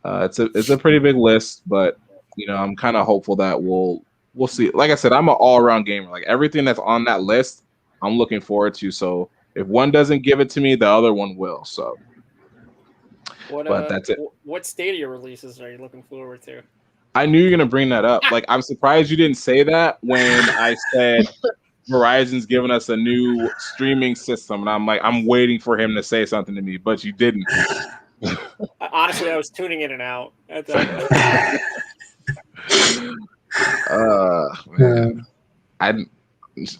It's a pretty big list, but I'm kind of hopeful that we'll see. Like I said, I'm an all-around gamer. Like everything that's on that list, I'm looking forward to. So if one doesn't give it to me, the other one will. So, but that's it. What Stadia releases are you looking forward to? I knew you were gonna bring that up. Like I'm surprised you didn't say that when I said Verizon's giving us a new streaming system, and I'm like, I'm waiting for him to say something to me, but you didn't. Honestly, I was tuning in and out. Man.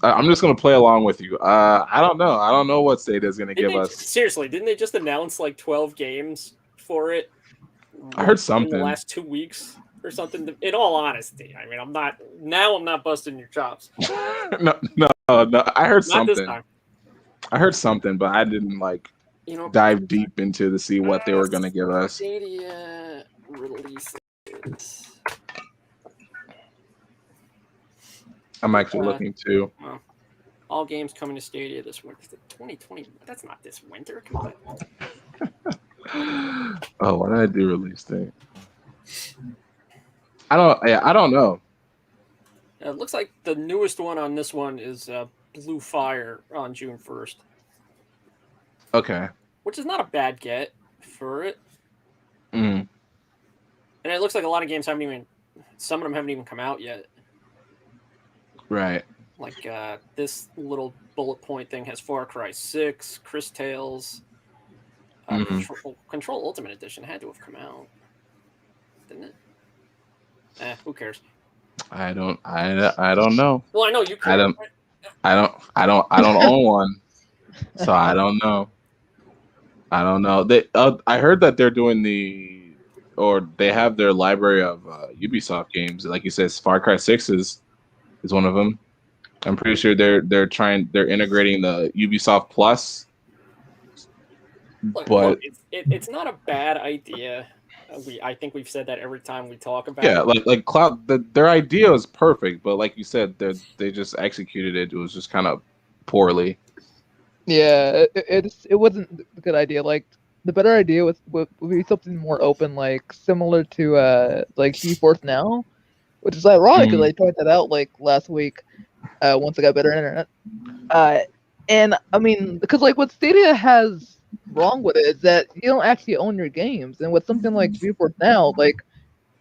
I'm just gonna play along with you. I don't know. I don't know what Stadia is gonna give us. Seriously, didn't they just announce like 12 games for it? I heard something in the last 2 weeks. or something. In all honesty, I mean, I'm not busting your chops. no. I heard Not this something. time. I heard something, but I didn't dive deep into to see what they were gonna give us. Stadia releases. I'm actually looking too. Well, all games coming to Stadia this winter. 2020. That's not this winter. Come on. Oh, what did I do release date? I don't know. It looks like the newest one on this one is Blue Fire on June 1st. Okay. Which is not a bad get for it. Mm. And it looks like a lot of games some of them haven't even come out yet. Right. Like this little bullet point thing has Far Cry 6, Chris Tales, Control Ultimate Edition had to have come out, didn't it? Who cares? I don't know. Well, I know you care. I don't own one, so I don't know. I heard that they're doing they have their library of Ubisoft games. Like you said, Far Cry 6 is one of them. I'm pretty sure they're integrating the Ubisoft Plus. But it's not a bad idea. I think we've said that every time we talk about it. like Cloud, their idea is perfect, but like you said, they just executed it. It was just kind of poorly. Yeah, it wasn't a good idea. Like the better idea would be something more open, like similar to like GeForce Now, which is ironic because I tried that out like last week once I got better internet. And I mean, because like what Stadia has wrong with it is that you don't actually own your games, and with something like GeForce Now, like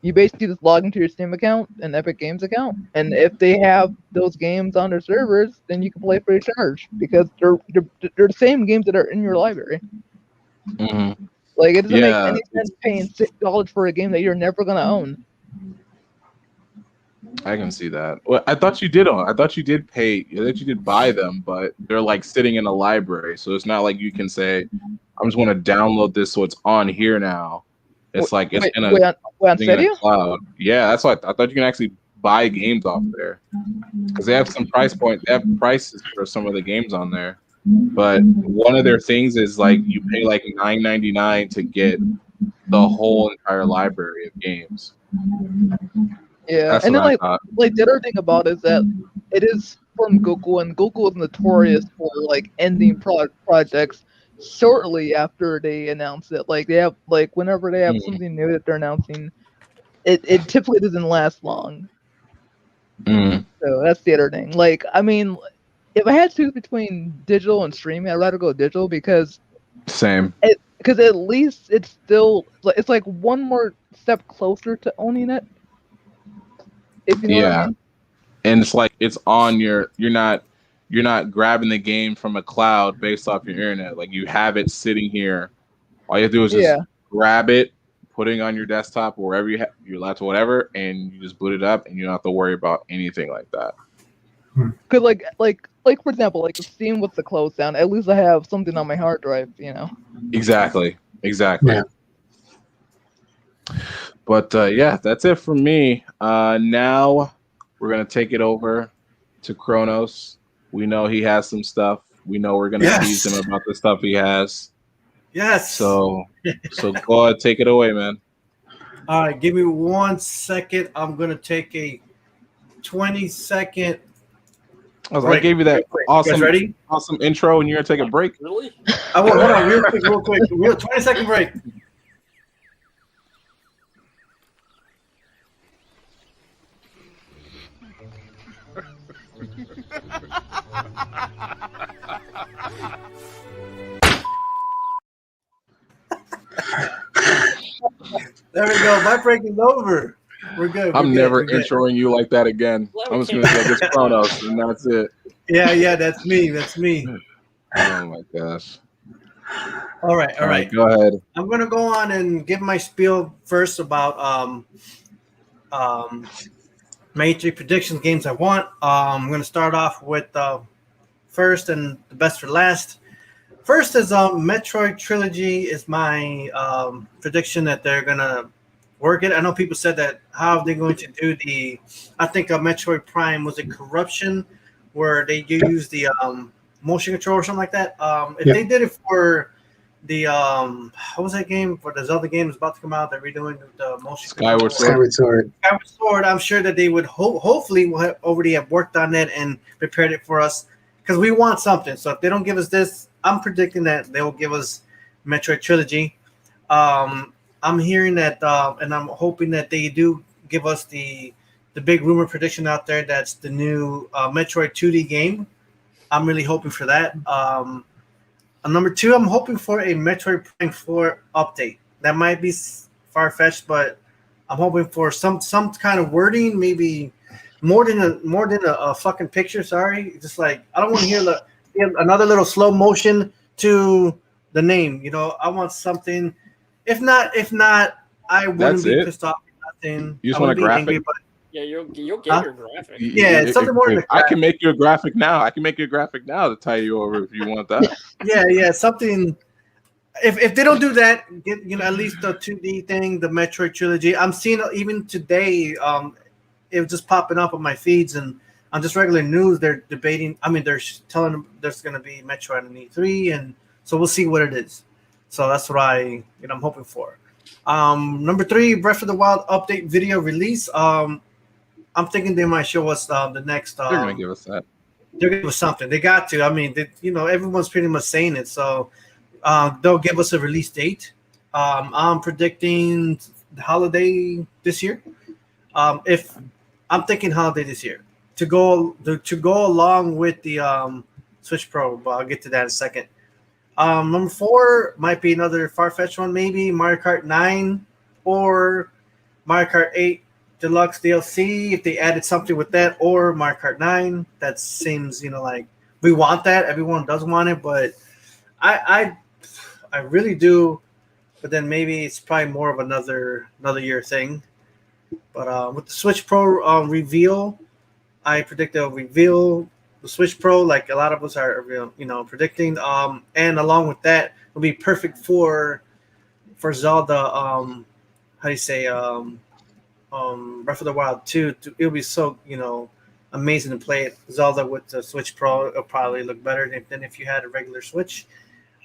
you basically just log into your Steam account and Epic Games account, and if they have those games on their servers, then you can play free of charge because they're the same games that are in your library. Mm-hmm. Like it doesn't make any sense paying $6 for a game that you're never gonna own. I can see that. Well, I thought you did own. I thought you did pay. That you did buy them, but they're like sitting in a library, so it's not like you can say, "I'm just going to download this, so it's on here now." It's like it's in a cloud. Yeah, that's why I thought you can actually buy games off there because they have some price point. They have prices for some of the games on there, but one of their things is like you pay like $9.99 to get the whole entire library of games. Yeah, that's and then like the other thing about it is that it is from Google, and Google is notorious for like ending projects shortly after they announce it. Like they have whenever they have something new that they're announcing, it typically doesn't last long. So that's the other thing. Like I mean, if I had to choose between digital and streaming, I'd rather go digital because because at least it's still it's like one more step closer to owning it. If you know what I mean. And it's like it's on you're not grabbing the game from a cloud based off your internet. Like you have it sitting here. All you have to do is just grab it, put it on your desktop or wherever you have your laptop, whatever, and you just boot it up, and you don't have to worry about anything like that. Because like for example, like Steam with the close down, at least I have something on my hard drive, you know. Exactly. Yeah. But yeah, that's it for me. Now we're gonna take it over to CHRONOZ. We know he has some stuff. We know we're gonna tease him about the stuff he has. Yes. So go ahead, take it away, man. All right, give me 1 second. I'm gonna take a 20-second. I gave you that awesome intro, and you're gonna take a break. Really? Hold on, real quick. 20-second break. There we go. My break is over. We're good. I'm never introing you like that again. I'm just gonna say this CHRONOZ, and that's it. Yeah, that's me. Oh my gosh. All right. Go ahead. I'm gonna go on and give my spiel first about major predictions games I want. I'm gonna start off with first and the best for last. First is Metroid Trilogy is my prediction that they're gonna work it. I know people said that how are they going to do the? I think Metroid Prime was a corruption where they use the motion control or something like that. If they did it for the what was that game for the Zelda game that's about to come out? They're redoing the motion Skyward control. Sword. Skyward Sword. I'm sure that they would hopefully will already have worked on it and prepared it for us because we want something. So if they don't give us this, I'm predicting that they will give us Metroid Trilogy. I'm hearing that, and I'm hoping that they do give us the big rumor prediction out there. That's the new Metroid 2D game. I'm really hoping for that. Number 2, I'm hoping for a Metroid Prime 4 update. That might be far-fetched, but I'm hoping for some kind of wording, maybe more than a fucking picture. Sorry, just like I don't want to hear another little slow motion to the name. You know, I want something. If not, I wouldn't be pissed off at nothing. You just want a graphic. Angry, but yeah, you'll get your graphic. Yeah, it's something more than I can make you a graphic now. I can make you a graphic now to tie you over if you want that. yeah, something. If they don't do that, get at least the 2D thing, the Metroid trilogy. I'm seeing even today, it was just popping up on my feeds and on just regular news. They're debating. I mean, they're telling them there's going to be Metroid in E3, and so we'll see what it is. So that's what I'm hoping for. Number 3, Breath of the Wild update video release. I'm thinking they might show us the next. They're gonna give us that. They're gonna give us something. They got to. I mean, everyone's pretty much saying it. So they'll give us a release date. I'm predicting the holiday this year. If I'm thinking holiday this year to go along with the Switch Pro, but I'll get to that in a second. Number 4 might be another far-fetched one, maybe Mario Kart 9 or Mario Kart 8 Deluxe DLC. If they added something with that, or Mario Kart 9, that seems like we want that. Everyone does want it, but I really do. But then maybe it's probably more of another year thing. But with the Switch Pro reveal, I predict they'll reveal the Switch Pro, like a lot of us are, predicting. And along with that, it'll be perfect for Zelda. How do you say? Breath of the Wild 2. It'll be so amazing to play it. Zelda with the Switch Pro. It'll probably look better than if you had a regular Switch.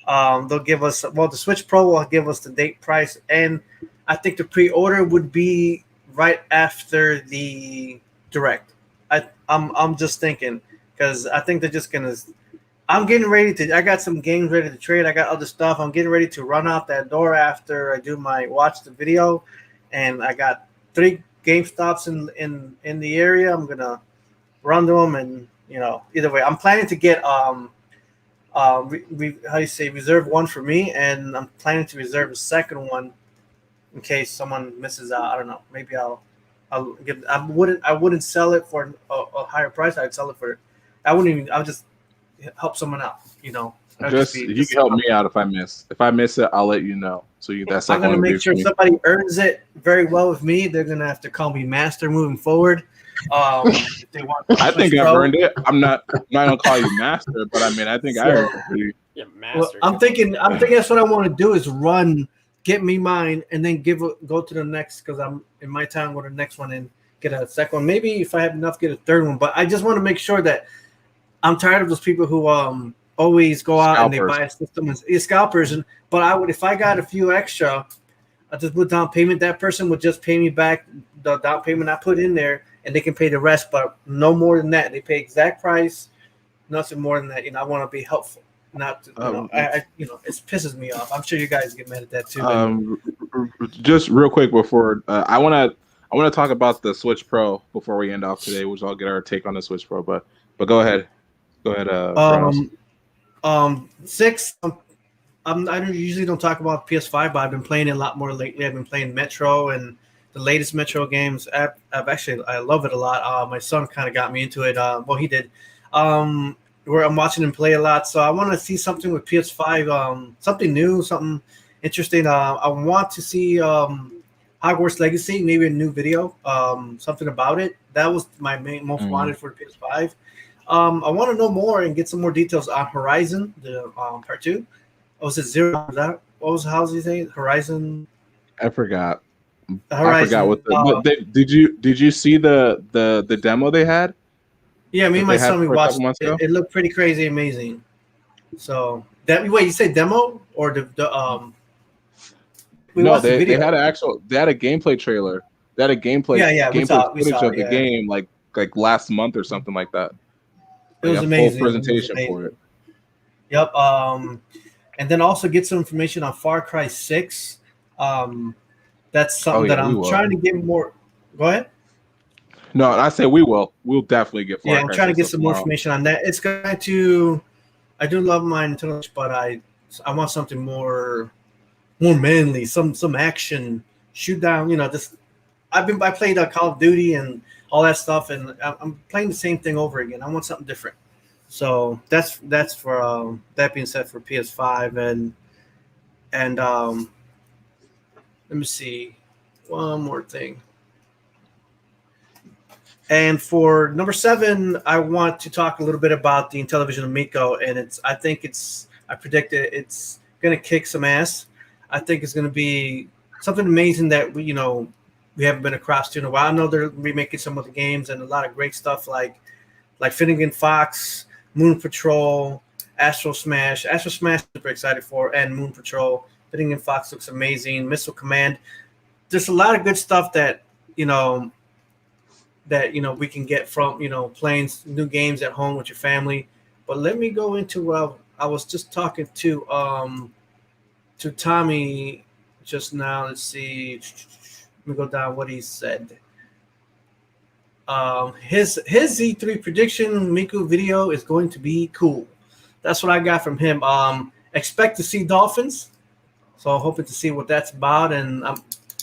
They'll give us the Switch Pro will give us the date, price, and I think the pre-order would be right after the Direct. I'm just thinking. Because I think they're just gonna. I'm getting ready to. I got some games ready to trade. I got other stuff. I'm getting ready to run out that door after I do my watch the video, and I got 3 GameStops in the area. I'm gonna run to them, and either way, I'm planning to get how do you say, reserve one for me, and I'm planning to reserve a second one in case someone misses out. I don't know. Maybe I'll give. I wouldn't sell it for a higher price. I'd sell it for. I wouldn't even. I'll just help someone out. You can help me out if I miss. If I miss it, I'll let you know. So that's. I'm gonna make sure somebody earns it very well with me. They're gonna have to call me master moving forward. If they want. I think I've earned it. I'm not gonna call you master, but I mean, I think I earned it. Yeah, master. Well, I'm thinking that's what I want to do is run, get me mine, and then go to the next because I'm in my town. Go to the next one and get a second one. Maybe if I have enough, get a third one. But I just want to make sure that. I'm tired of those people who always go out and they buy a system and scalpers. But if I got a few extra, I just put down payment. That person would just pay me back the down payment I put in there, and they can pay the rest. But no more than that. They pay exact price, nothing more than that. I want to be helpful. Not, it pisses me off. I'm sure you guys get mad at that too. Just real quick before I want to talk about the Switch Pro before we end off today, which I'll get our take on the Switch Pro. But go ahead. Go ahead. 6. I usually don't talk about PS5, but I've been playing it a lot more lately. I've been playing Metro and the latest Metro games. I love it a lot. My son kind of got me into it. Well, he did. Where I'm watching him play a lot, so I want to see something with PS5. Something new, something interesting. I want to see Hogwarts Legacy, maybe a new video. Something about it. That was my most wanted for PS5. I want to know more and get some more details on Horizon, the part 2. Was it Zero? How's he saying? Horizon? I forgot. I forgot what did you see the demo they had? Yeah, me and my son, we watched it. It looked pretty crazy, amazing. So that wait, you say demo or the no, they had a gameplay trailer. They had a gameplay footage of the game like last month or something like that. It was amazing. Full presentation for it. Yep. And then also get some information on Far Cry 6. That's something that I'm trying to get more. Go ahead. No, I say we will. We'll definitely get Far Cry. I'm trying to get some more information on that. It's going to. I do love my Nintendo, but I want something more manly, some action, shoot down. You know, just I played Call of Duty and all that stuff, and I'm playing the same thing over again. I want something different. So that's for that being said for PS5 and let me see one more thing. And for number 7, I want to talk a little bit about the Intellivision Amico, and I predict it's going to kick some ass. I think it's going to be something amazing that we haven't been across to in a while. I know they're remaking some of the games and a lot of great stuff like Finnegan Fox, Moon Patrol, Astro Smash. Astro Smash, super excited for, and Moon Patrol. Finnegan Fox looks amazing. Missile Command. There's a lot of good stuff that we can get from playing new games at home with your family. But let me go into I was just talking to Tommy just now. Let's see. Let me go down what he said. His Z3 prediction Miku video is going to be cool. That's what I got from him. Expect to see dolphins. So I'm hoping to see what that's about, and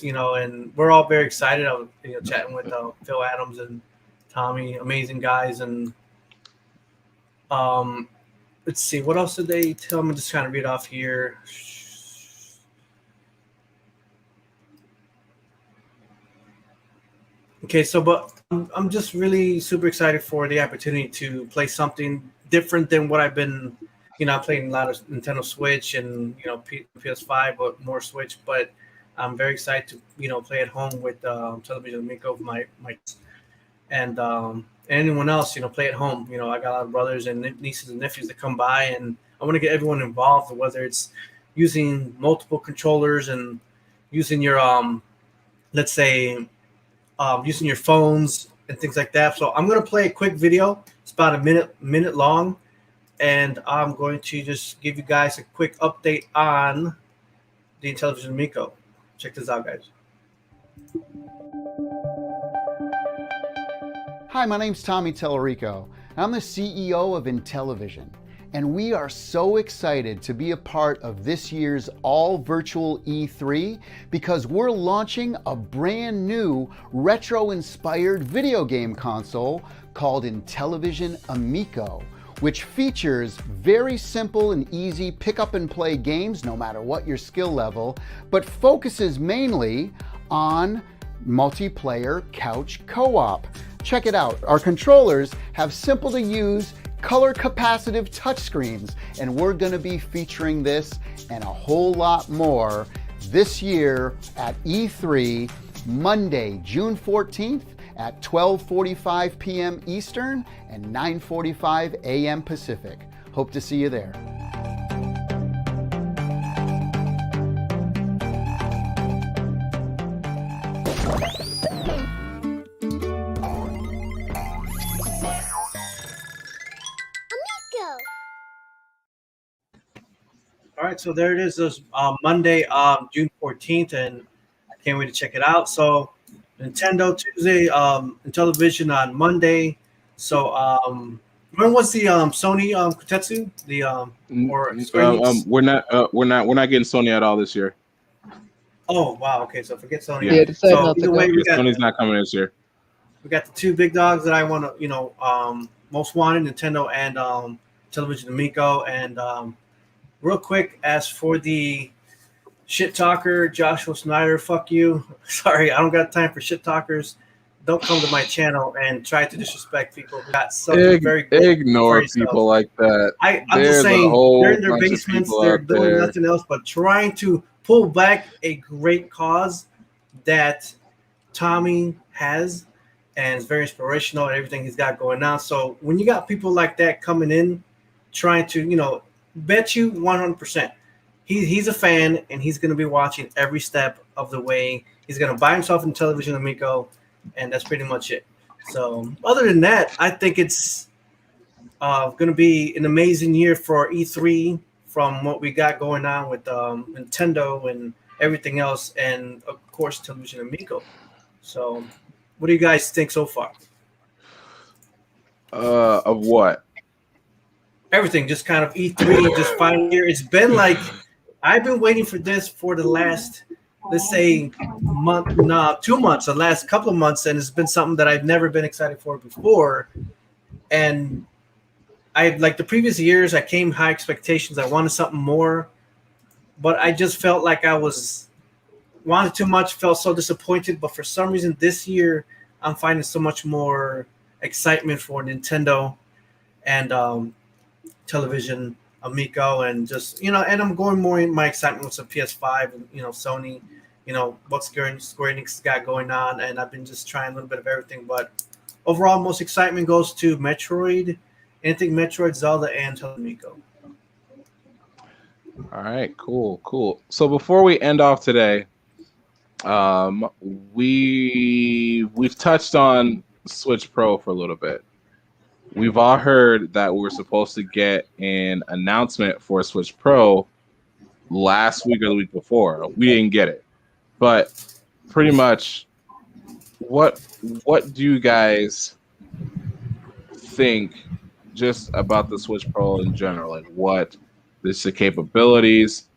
and we're all very excited. I was chatting with Phil Adams and Tommy, amazing guys, and let's see what else did they tell me. Just trying to read off here. Okay, but I'm just really super excited for the opportunity to play something different than what I've been. I'm playing a lot of Nintendo Switch and PS5, but more Switch. But I'm very excited to play at home with Television Amico, my and anyone else play at home. I got a lot of brothers and nieces and nephews that come by, and I want to get everyone involved. Whether it's using multiple controllers and using your let's say using your phones and things like that. So I'm going to play a quick video. It's about a minute long, and I'm going to just give you guys a quick update on the Intellivision Amico. Check this out, guys. Hi, my name's Tommy Tallarico. I'm the CEO of INTELLIVISION, and we are so excited to be a part of this year's all-virtual E3 because we're launching a brand new retro-inspired video game console called INTELLIVISION AMICO, which features very simple and easy pick-up-and-play games no matter what your skill level, but focuses mainly on multiplayer couch co-op. Check it out. Our controllers have simple-to-use color capacitive touchscreens, and we're going to be featuring this and a whole lot more this year at E3, Monday, June 14th at 12:45 p.m. Eastern and 9:45 a.m. Pacific. Hope to see you there. All right, so there it is. This Monday, June 14th, and I can't wait to check it out. So Nintendo Tuesday, Intellivision on Monday. So when was the Sony Kotetsu? The or we're not getting Sony at all this year. Oh wow, okay, so forget Sony. Yeah, so either way, Sony's not coming this year. We got the two big dogs that I want to, most wanted, Nintendo and Television Amico. And real quick, as for the shit talker, Joshua Snyder, fuck you. Sorry, I don't got time for shit talkers. Don't come to my channel and try to disrespect people who got something very good. Ignore people like that. I'm just saying, they're in their basements, they're doing nothing else but trying to pull back a great cause that Tommy has, and it's very inspirational and everything he's got going on. So when you got people like that coming in, trying to, bet you 100%, he's a fan and he's going to be watching every step of the way. He's going to buy himself in television, Amico, and that's pretty much it. So other than that, I think it's going to be an amazing year for E3 from what we got going on with Nintendo and everything else, and of course Television Amico. So what do you guys think so far? Of what? Everything, just kind of E3, just final year. It's been like I've been waiting for this for the last, let's say, 2 months, the last couple of months, and it's been something that I've never been excited for before. And I like the previous years, I came high expectations. I wanted something more, but I just felt like I wanted too much, felt so disappointed. But for some reason this year, I'm finding so much more excitement for Nintendo and Television Amico, and just and I'm going more in my excitement with some PS5 and Sony, what Square Enix got going on, and I've been just trying a little bit of everything. But overall, most excitement goes to Metroid, anything Metroid, Zelda, and Television Amico. All right, cool. So before we end off today, we've touched on Switch Pro for a little bit. We've all heard that we're supposed to get an announcement for Switch Pro last week or the week before. We didn't get it, but pretty much, what do you guys think just about the Switch Pro in general? Like, what is the capabilities?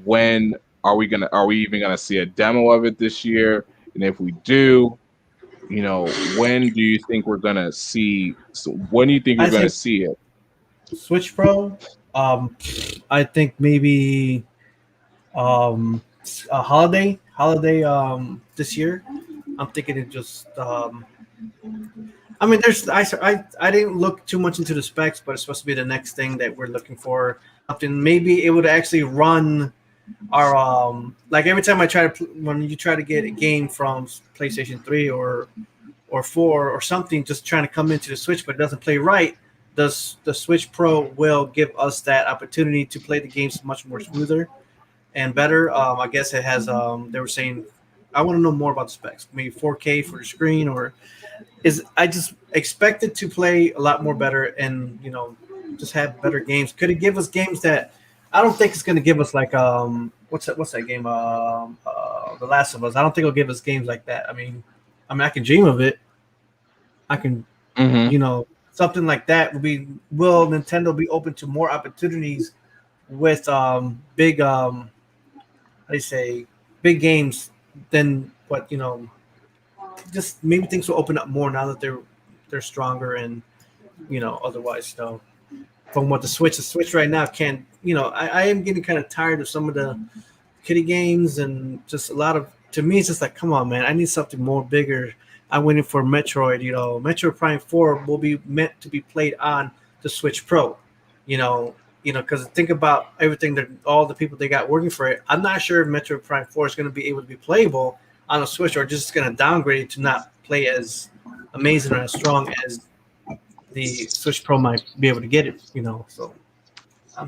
When are we even gonna see a demo of it this year? And if we do, when do you think we're gonna see? So when do you think we're gonna see it? Switch Pro, I think maybe a holiday this year. I'm thinking it just. I mean, I didn't look too much into the specs, but it's supposed to be the next thing that we're looking for. Something maybe it would actually run our like every time when you try to get a game from PlayStation 3 or 4 or something, just trying to come into the Switch, but it doesn't play right. The Switch Pro will give us that opportunity to play the games much more smoother and better. I guess it has. They were saying, I want to know more about the specs. Maybe 4K for the screen, or I just expect it to play a lot more better and just have better games. Could it give us games that I don't think it's going to give us like what's that game? The Last of Us. I don't think it'll give us games like that. I mean, I can dream of it. I can, something like that will Nintendo be open to more opportunities with big big games than what just maybe things will open up more now that they're stronger and otherwise from what the Switch right now can't. I am getting kind of tired of some of the kiddie games and just a lot of, to me it's just like, come on man, I need something more bigger. I'm waiting for Metroid. Metroid Prime 4 will be meant to be played on the Switch Pro. Because think about everything that all the people they got working for it. I'm not sure if Metroid Prime 4 is going to be able to be playable on a Switch, or just going to downgrade it to not play as amazing or as strong as the Switch Pro might be able to get it. So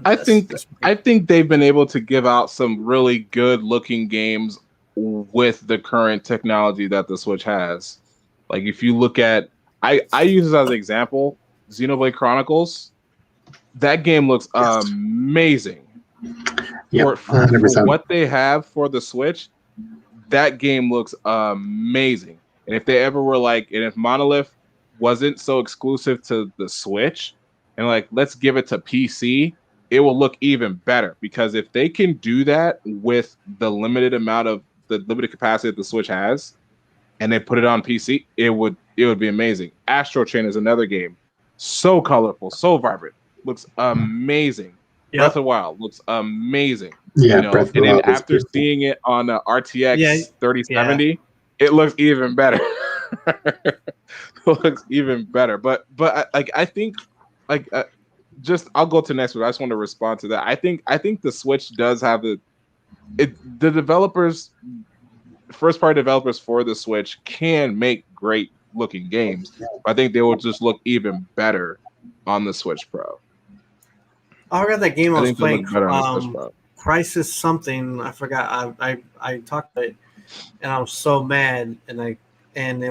I think they've been able to give out some really good looking games with the current technology that the Switch has. Like if you look at, I use this as an example, Xenoblade Chronicles. That game looks amazing. Yeah, for what they have for the Switch, that game looks amazing. And if they ever were and if Monolith wasn't so exclusive to the Switch, and let's give it to PC, it will look even better. Because if they can do that with the limited capacity that the Switch has, and they put it on PC, it would be amazing. Astro Chain is another game, so colorful, so vibrant, looks amazing. Yep. Breath of the Wild looks amazing. Yeah, Breath of the Wild. And after seeing it on the RTX 3070, it looks even better. It looks even better. But I think I'll go to next week. I just want to respond to that. I think the Switch does have the developers first-party developers for the Switch can make great-looking games. I think they will just look even better on the Switch Pro. I forgot that game I was think they playing. look better on the Switch Pro. Crisis something. I forgot. I talked about it, and I was so mad. And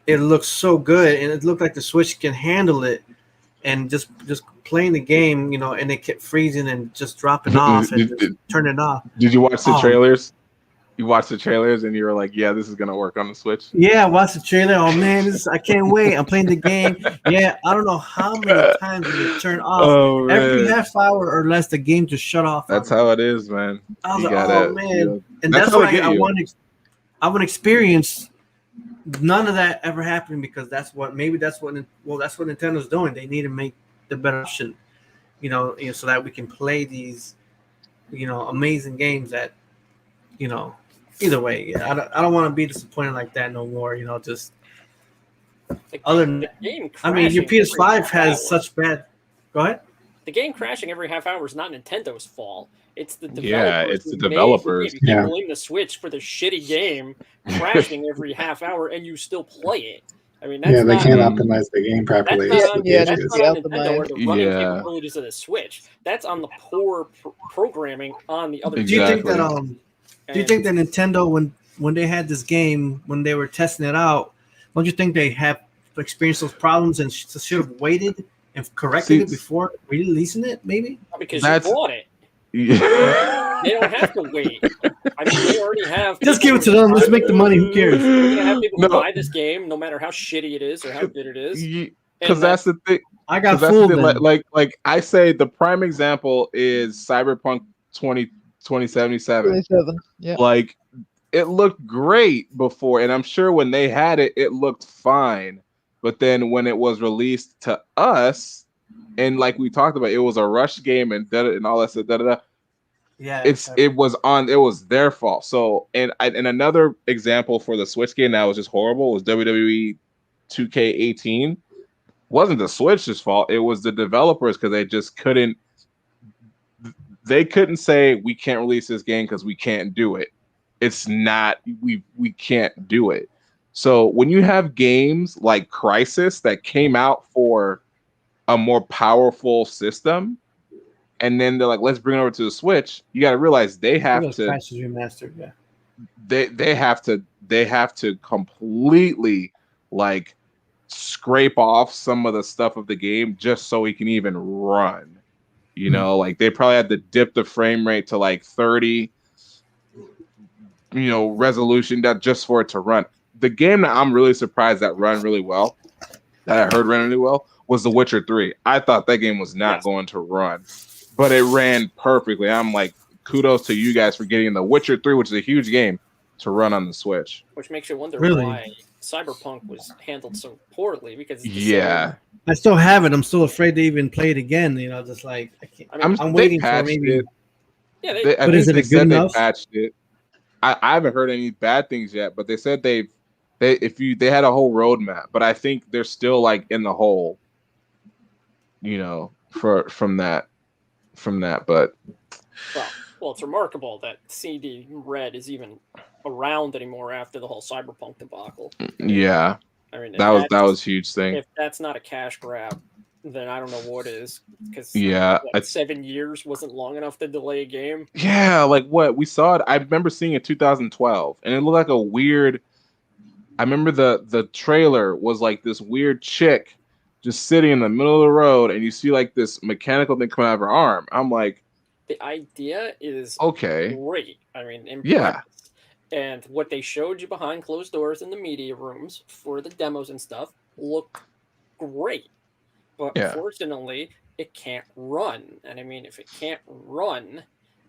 it looked so good, and it looked like the Switch can handle it. And just playing the game, and it kept freezing and just dropping off and just turning off. Did you watch the trailers? You watched the trailers and you were like, "Yeah, this is gonna work on the Switch." Yeah, I watched the trailer. Oh man, I can't wait! I'm playing the game. Yeah, I don't know how many times it turned off. Every half hour or less, the game just shut off. That's how it is, man. I was like, "Oh man," and that's why I want to experience. None of that ever happened because that's what Nintendo's doing. They need to make the better option, so that we can play these, amazing games that, either way. Yeah, I don't want to be disappointed like that no more. Just other than your PS5 has such bad. Go ahead. The game crashing every half hour is not Nintendo's fault. It's the developers. Yeah, it's the developers. You can't blame the Switch for the shitty game crashing every half hour, and you still play it. I mean, that's they can't optimize the game properly. That's not on Nintendo or the running capabilities of the Switch. That's on the poor programming on the other. Exactly. Do you think that Nintendo, when they had this game, when they were testing it out, don't you think they have experienced those problems and should have waited and corrected it before releasing it? Maybe because you bought it. Yeah. They don't have to wait. I mean, they already have. Just give it to them. Let's make the money. Who cares? You're gonna have people buy this game, no matter how shitty it is or how good it is. Because that's the thing. I got fooled. Like I say, the prime example is Cyberpunk 2077. 27. Yeah. Like it looked great before, and I'm sure when they had it, it looked fine. But then when it was released to us. And like we talked about, it was a rush game and all that stuff. Yeah, it was their fault. So and another example for the Switch game that was just horrible was WWE 2K18. Wasn't the Switch's fault? It was the developers because they just couldn't. They couldn't say we can't release this game because we can't do it. It's not we can't do it. So when you have games like Crisis that came out for a more powerful system, and then they're like, let's bring it over to the Switch. You got to realize they have to remastered, yeah. They have to completely like scrape off some of the stuff of the game just so it can even run. Like they probably had to dip the frame rate to like 30 resolution just for it to run. The game that I'm really surprised that I heard run really well was The Witcher 3. I thought that game was not going to run, but it ran perfectly. I'm like, kudos to you guys for getting The Witcher 3, which is a huge game, to run on the Switch. Which makes you wonder why Cyberpunk was handled so poorly. Because I still have it. I'm still afraid to even play it again. Just like I can't. I'm waiting for maybe. Yeah, but is it good enough? They patched it. I haven't heard any bad things yet, but they said they had a whole roadmap, but I think they're still like in the hole. From that, but well, it's remarkable that CD Red is even around anymore after the whole Cyberpunk debacle. Yeah, I mean that was a huge thing. If that's not a cash grab, then I don't know what is. Because 7 years wasn't long enough to delay a game. Yeah, like what we saw it. I remember seeing it 2012, and it looked like a weird. I remember the trailer was like this weird chick just sitting in the middle of the road, and you see like this mechanical thing coming out of her arm. I'm like, the idea is great. I mean, in practice. And what they showed you behind closed doors in the media rooms for the demos and stuff looked great. But unfortunately, it can't run. And I mean, if it can't run,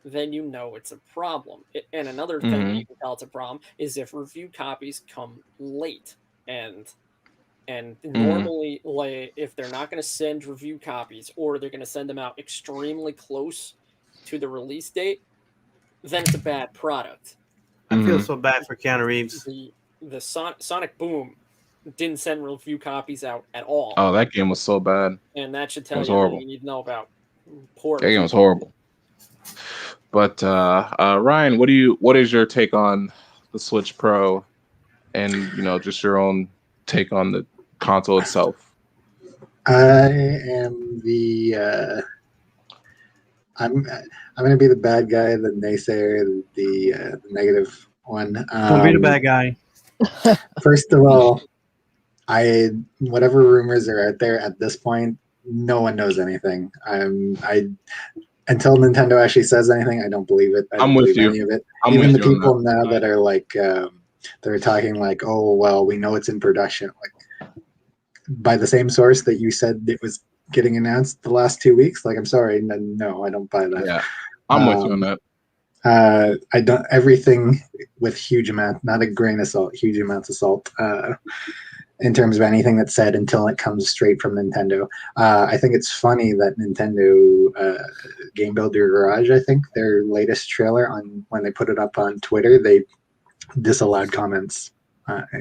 then it's a problem. And another thing you can tell it's a problem is if review copies come late. And normally, like, if they're not going to send review copies or they're going to send them out extremely close to the release date, then it's a bad product. I feel so bad for Keanu Reeves. The Sonic Boom didn't send review copies out at all. Oh, that game was so bad. And that should tell you everything you need to know about poor. That game was horrible. But Ryan, what is your take on the Switch Pro, and just your own take on the console itself. I am the I'm gonna be the bad guy, the naysayer, the negative one. Don't be the bad guy. First of all, whatever rumors are out there at this point, no one knows anything. Until Nintendo actually says anything, I don't believe it. I don't believe any of it. Even the people now that are like they're talking like, oh well, we know it's in production. Like by the same source that you said it was getting announced the last 2 weeks. Like I'm sorry, no, I don't buy that. Yeah, I'm with you on that. I don't everything with huge amount, not a grain of salt, huge amounts of salt. In terms of anything that's said until it comes straight from Nintendo. I think it's funny that Nintendo Game Builder Garage, I think their latest trailer when they put it up on Twitter, they disallowed comments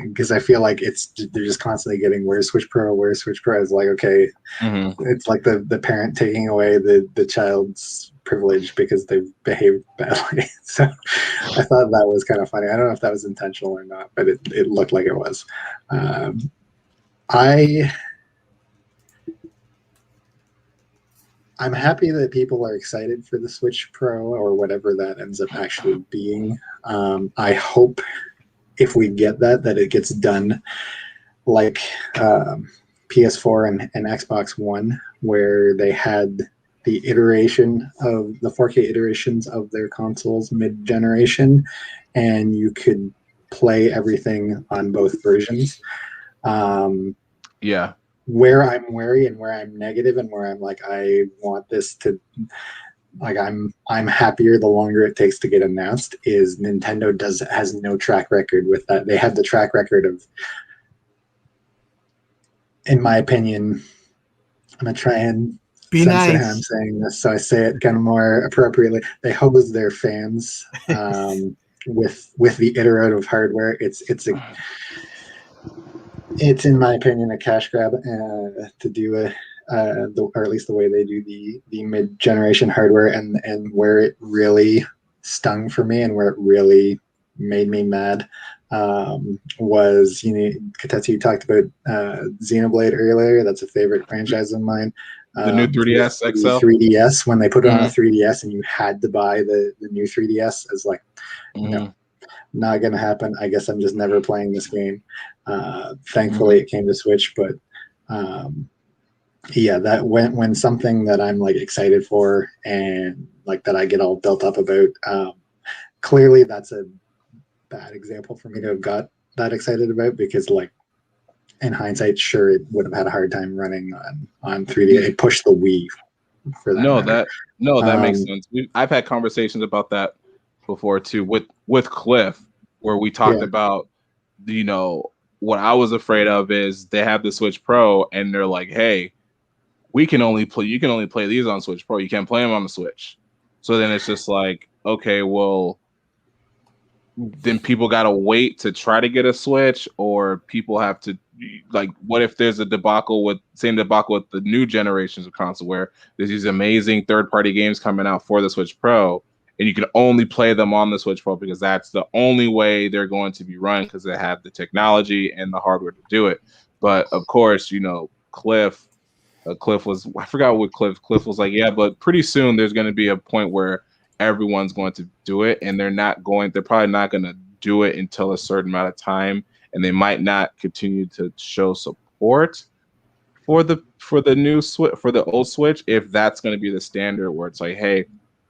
because I feel like they're just constantly getting where's Switch Pro, where's Switch Pro. It's like, okay, it's like the parent taking away the child's privilege because they've behaved badly. So I thought that was kind of funny. I don't know if that was intentional or not, but it looked like it was. I'm happy that people are excited for the Switch Pro or whatever that ends up actually being. I hope if we get that it gets done like PS4 and Xbox One, where they had the iteration of the 4K iterations of their consoles mid-generation, and you could play everything on both versions. Yeah. Where I'm wary and where I'm negative and where I'm like, I want this to, like, I'm happier the longer it takes to get announced, is Nintendo has no track record with that. They have the track record of, in my opinion, I'm gonna try and be censor nice. how I'm saying this, so I say it kind of more appropriately. They hose their fans with the iterative hardware. It's in my opinion a cash grab to do or at least the way they do the mid-generation hardware, and where it really stung for me and where it really made me mad was, Katetsu, you talked about Xenoblade earlier. That's a favorite franchise of mine. The new 3DS XL? 3DS, when they put it on a 3DS and you had to buy the new 3DS, is like, no, not gonna happen. I guess I'm just never playing this game. Thankfully it came to Switch, but yeah, that when something that I'm like excited for and like that I get all built up about, clearly that's a bad example for me to have got that excited about, because like in hindsight, sure, it would have had a hard time running on 3D. It pushed the Wii for that. That makes sense. I've had conversations about that before too with Cliff, where we talked about, what I was afraid of is they have the Switch Pro and they're like, hey, you can only play these on Switch Pro. You can't play them on the Switch. So then it's just like, okay, well, then people got to wait to try to get a Switch, or people have to, like, what if there's a debacle with the new generations of console, where there's these amazing third-party games coming out for the Switch Pro, and you can only play them on the Switch Pro because that's the only way they're going to be run, because they have the technology and the hardware to do it. But of course, Cliff was, I forgot what Cliff was like, yeah, but pretty soon there's going to be a point where everyone's going to do it, and they're probably not going to do it until a certain amount of time, and they might not continue to show support for the new Switch, for the old Switch, if that's going to be the standard, where it's like, hey,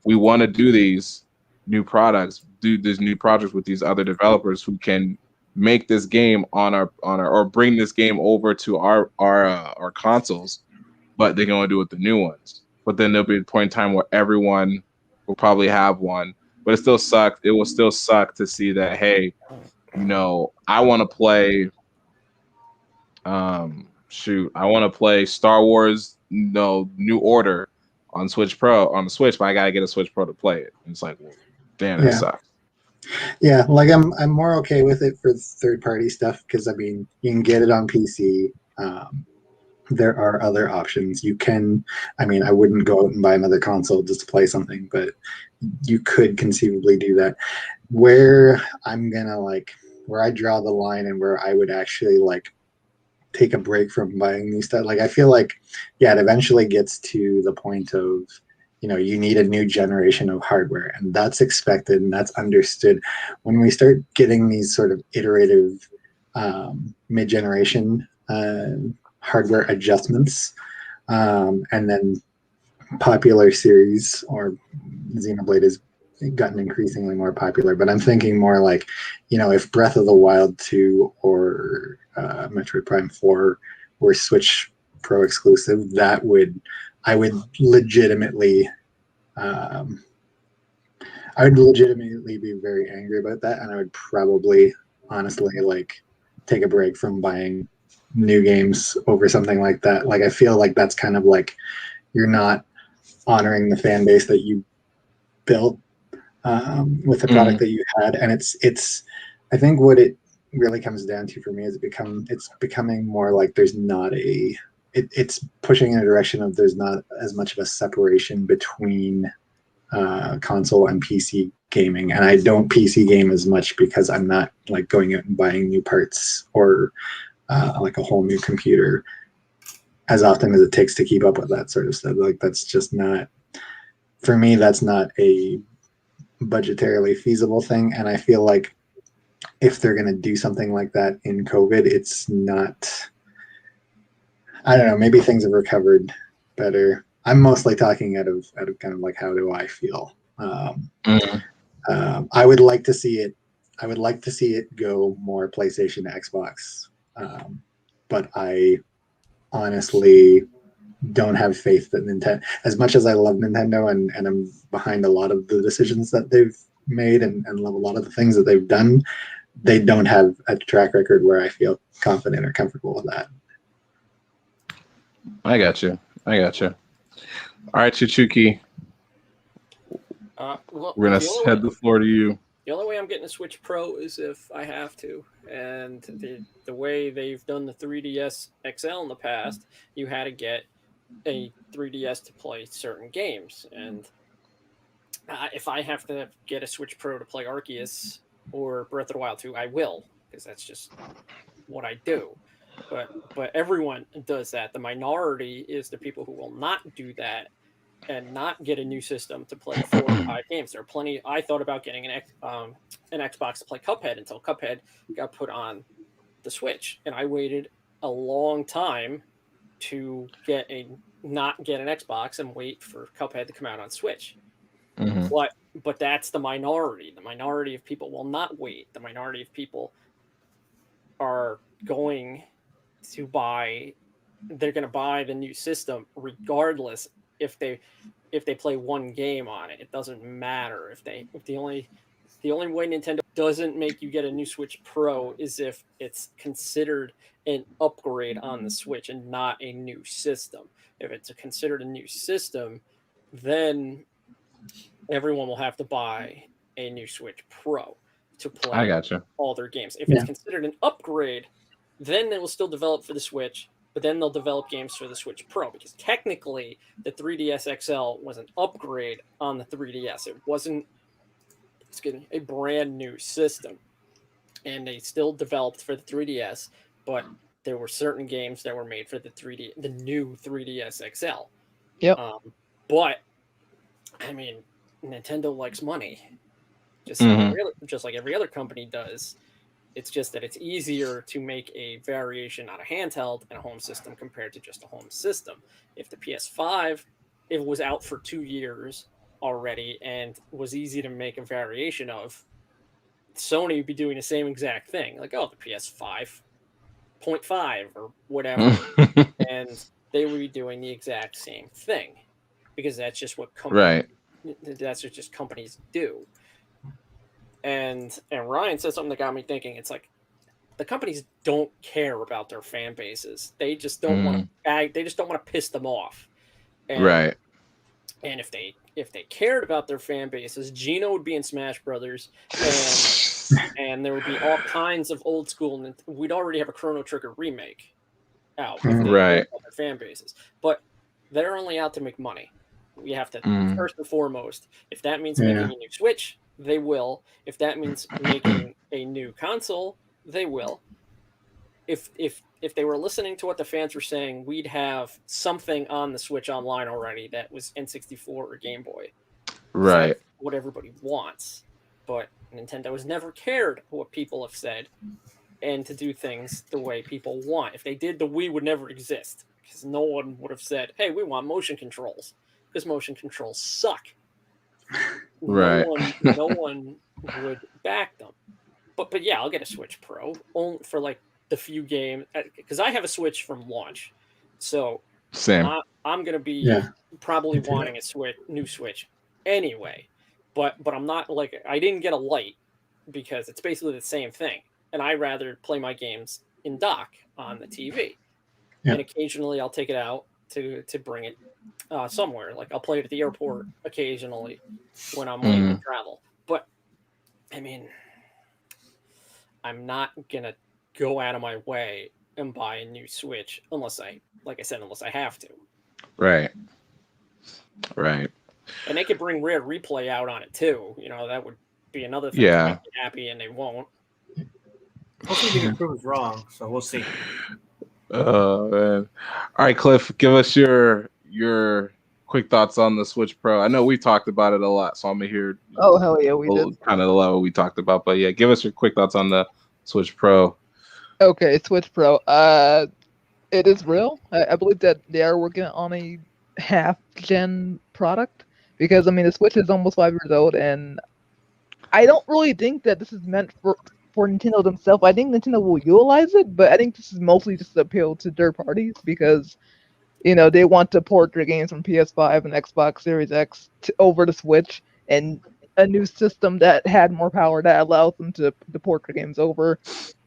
we want to do these new projects with these other developers who can make this game on our or bring this game over to our consoles, but they're going to do it with the new ones. But then there'll be a point in time where everyone will probably have one, but it still sucks. It will still suck to see that, hey, I want to play, I want to play Star Wars, New Order on Switch Pro on the Switch, but I gotta get a Switch Pro to play it. And it's like, well, damn, that sucks. Yeah, like I'm more okay with it for third party stuff, because I mean, you can get it on PC. there are other options. You can, I mean, I wouldn't go out and buy another console just to play something, but you could conceivably do that. Where I'm gonna where I draw the line and where I would actually take a break from buying new stuff. I feel like, yeah, it eventually gets to the point of, you need a new generation of hardware, and that's expected and that's understood. When we start getting these sort of iterative mid-generation hardware adjustments, and then popular series, or Xenoblade has gotten increasingly more popular, but I'm thinking more if Breath of the Wild 2 or Metroid Prime 4 were Switch Pro exclusive, I would legitimately be very angry about that, and I would probably honestly take a break from buying new games over something like that. I feel like that's kind of you're not honoring the fan base that you built with the product that you had, and it's I think what it really comes down to for me is it's becoming more there's not it's pushing in a direction of there's not as much of a separation between console and PC gaming, and I don't PC game as much because I'm not going out and buying new parts or a whole new computer as often as it takes to keep up with that sort of stuff. That's just not, for me, that's not a budgetarily feasible thing. And I feel like if they're going to do something like that in COVID, it's not, I don't know, maybe things have recovered better. I'm mostly talking out of kind of how do I feel. I would like to see it. I would like to see it go more PlayStation to Xbox, but I honestly don't have faith that Nintendo, as much as I love Nintendo and I'm behind a lot of the decisions that they've made and love a lot of the things that they've done, they don't have a track record where I feel confident or comfortable with that. I got you. All right, Chichuki. We're going to head the floor to you. The only way I'm getting a Switch Pro is if I have to. And the way they've done the 3DS XL in the past, you had to get a 3DS to play certain games. And if I have to get a Switch Pro to play Arceus or Breath of the Wild 2, I will, because that's just what I do. But everyone does that. The minority is the people who will not do that and not get a new system to play 4 or 5 games. There are plenty. I thought about getting an Xbox to play Cuphead until Cuphead got put on the Switch, and I waited a long time to not get an Xbox and wait for Cuphead to come out on Switch. Mm-hmm. But that's the minority. The minority of people will not wait. The minority of people are going to buy. They're going to buy the new system regardless. If they play one game on it, it doesn't matter. If the only way Nintendo doesn't make you get a new Switch Pro is if it's considered an upgrade on the Switch and not a new system. If it's considered a new system, then everyone will have to buy a new Switch Pro to play all their games. If it's considered an upgrade, then they will still develop for the Switch, but then they'll develop games for the Switch Pro, because technically the 3DS XL was an upgrade on the 3DS. It wasn't a brand new system, and they still developed for the 3DS, but there were certain games that were made for the new 3DS XL. Yep. But I mean, Nintendo likes money, just like every other company does. It's just that it's easier to make a variation on a handheld and a home system compared to just a home system. If the PS5, it was out for 2 years already and was easy to make a variation of, Sony would be doing the same exact thing. The PS5.5 or whatever. And they would be doing the exact same thing, because that's just what that's just companies do. And Ryan said something that got me thinking. It's the companies don't care about their fan bases. They just don't want to. They just don't want to piss them off. And, And if they cared about their fan bases, Gino would be in Smash Brothers, and there would be all kinds of old school. And we'd already have a Chrono Trigger remake. out. If Mhm. they Right. build up their fan bases, but they're only out to make money. We have to Mm. first and foremost. If that means Yeah. making a new Switch, they will. If that means making a new console, they will. If they were listening to what the fans were saying, we'd have something on the Switch Online already that was N64 or Game Boy. Right. That's what everybody wants. But Nintendo has never cared what people have said and to do things the way people want. If they did, the Wii would never exist because no one would have said, "Hey, we want motion controls," because motion controls suck. Right. No one would back them. But yeah, I'll get a Switch Pro only for like the few games because I have a Switch from launch, so Same. I'm gonna be Yeah. probably Me too. wanting a new Switch anyway. But I'm not like I didn't get a Lite because it's basically the same thing, and I rather play my games in dock on the TV. Yeah. And occasionally I'll take it out to bring it somewhere. Like I'll play it at the airport occasionally when I'm late to travel. But I mean, I'm not gonna go out of my way and buy a new Switch unless I have to. Right. Right. And they could bring Rare Replay out on it too. You know, that would be another thing Yeah. to make me happy, and they won't. Hopefully, we can prove us wrong. So we'll see. Man. All right, Cliff, give us your quick thoughts on the Switch Pro. I know we talked about it a lot, so I'm gonna hear Oh hell yeah, we did. kind of the level we talked about. But yeah, give us your quick thoughts on the Switch Pro. Okay, Switch Pro. It is real. I believe that they are working on a half-gen product because I mean the Switch is almost 5 years old, and I don't really think that this is meant for Nintendo themselves. I think Nintendo will utilize it, but I think this is mostly just to appeal to third parties because you know they want to port their games from PS5 and Xbox Series X over to Switch, and a new system that had more power that allows them to port their games over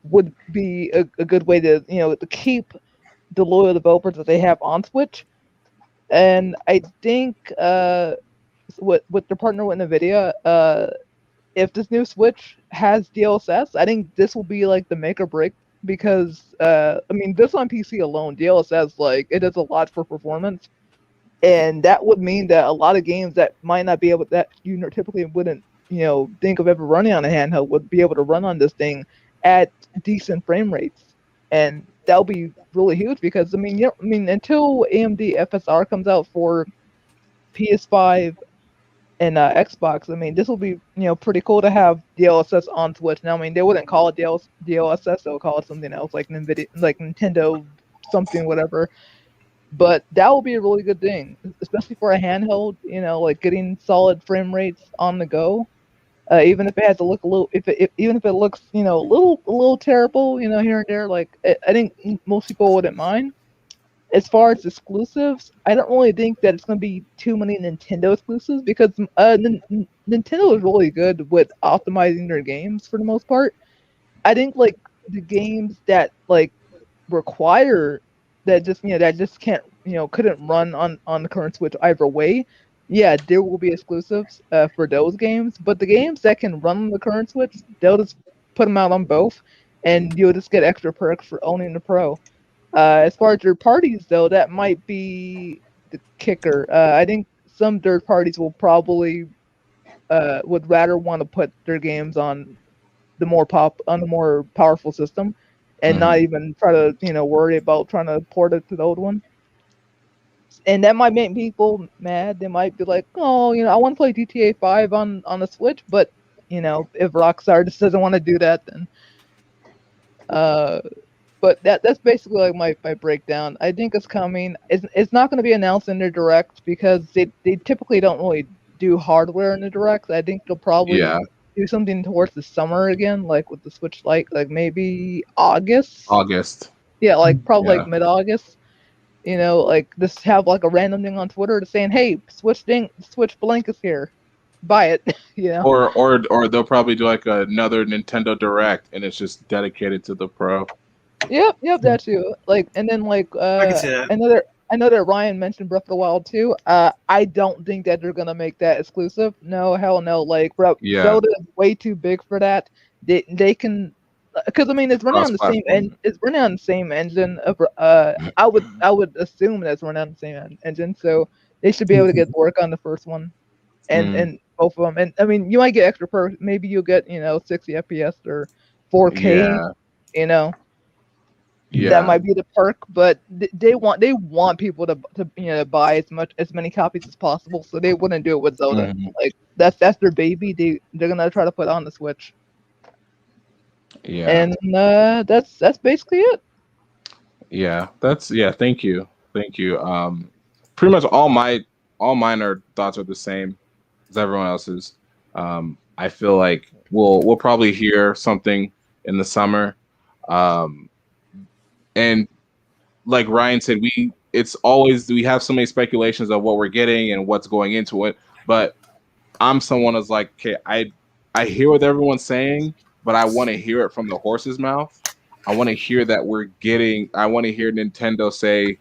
would be a good way to to keep the loyal developers that they have on Switch. And I think with their partner with NVIDIA, if this new Switch has DLSS, I think this will be like the make or break because I mean this on PC alone, DLSS like it does a lot for performance, and that would mean that a lot of games that might not be able that you typically wouldn't think of ever running on a handheld would be able to run on this thing at decent frame rates, and that'll be really huge because I mean until AMD FSR comes out for PS5 and Xbox, I mean this will be pretty cool to have DLSS on Switch. Now I mean they wouldn't call it DLSS, they'll call it something else like Nintendo something whatever. But that will be a really good thing, especially for a handheld. Like getting solid frame rates on the go. Even if it has to look a little, even if it looks, a little terrible, here and there, like I think most people wouldn't mind. As far as exclusives, I don't really think that it's going to be too many Nintendo exclusives because Nintendo is really good with optimizing their games for the most part. I think like the games that like require that just can't couldn't run on the current Switch either way. Yeah, there will be exclusives for those games, but the games that can run on the current Switch, they'll just put them out on both, and you'll just get extra perks for owning the Pro. As far as third parties, though, that might be the kicker. I think some third parties will probably would rather want to put their games on the more powerful system, and not even try to worry about trying to port it to the old one. And that might make people mad. They might be like, oh, I want to play GTA 5 on the Switch, but if Rockstar just doesn't want to do that, then but that's basically like my breakdown. I think it's coming. It's not going to be announced in their direct because they typically don't really do hardware in the direct. I think they'll probably do something towards the summer again, like with the Switch Lite, like maybe August. Yeah, like probably like mid-August. Like just have like a random thing on Twitter to saying, "Hey, Switch Blank is here, buy it." Or they'll probably do like another Nintendo Direct, and it's just dedicated to the Pro. Yep, that too. Like, and then like I can see that. I know that Ryan mentioned Breath of the Wild too. I don't think that they're gonna make that exclusive. No, hell no. Like, Zelda is way too big for that. They can because I mean it's running on the same it's running on the same engine. I would assume that's running on the same engine, so they should be able to get to work on the first one, and both of them. And I mean, you might get extra perks. Maybe you'll get 60 FPS or 4K. That might be the perk, but they want people to buy as many copies as possible, so they wouldn't do it with Zelda. Like that's their baby. They're gonna try to put it on the Switch. Yeah, and that's basically it. Yeah, thank you. Pretty much all mine thoughts are the same as everyone else's. I feel like we'll probably hear something in the summer. And like Ryan said, we have so many speculations of what we're getting and what's going into it. But I'm someone that's like, okay, I hear what everyone's saying, but I want to hear it from the horse's mouth. I want to hear that I want to hear Nintendo say,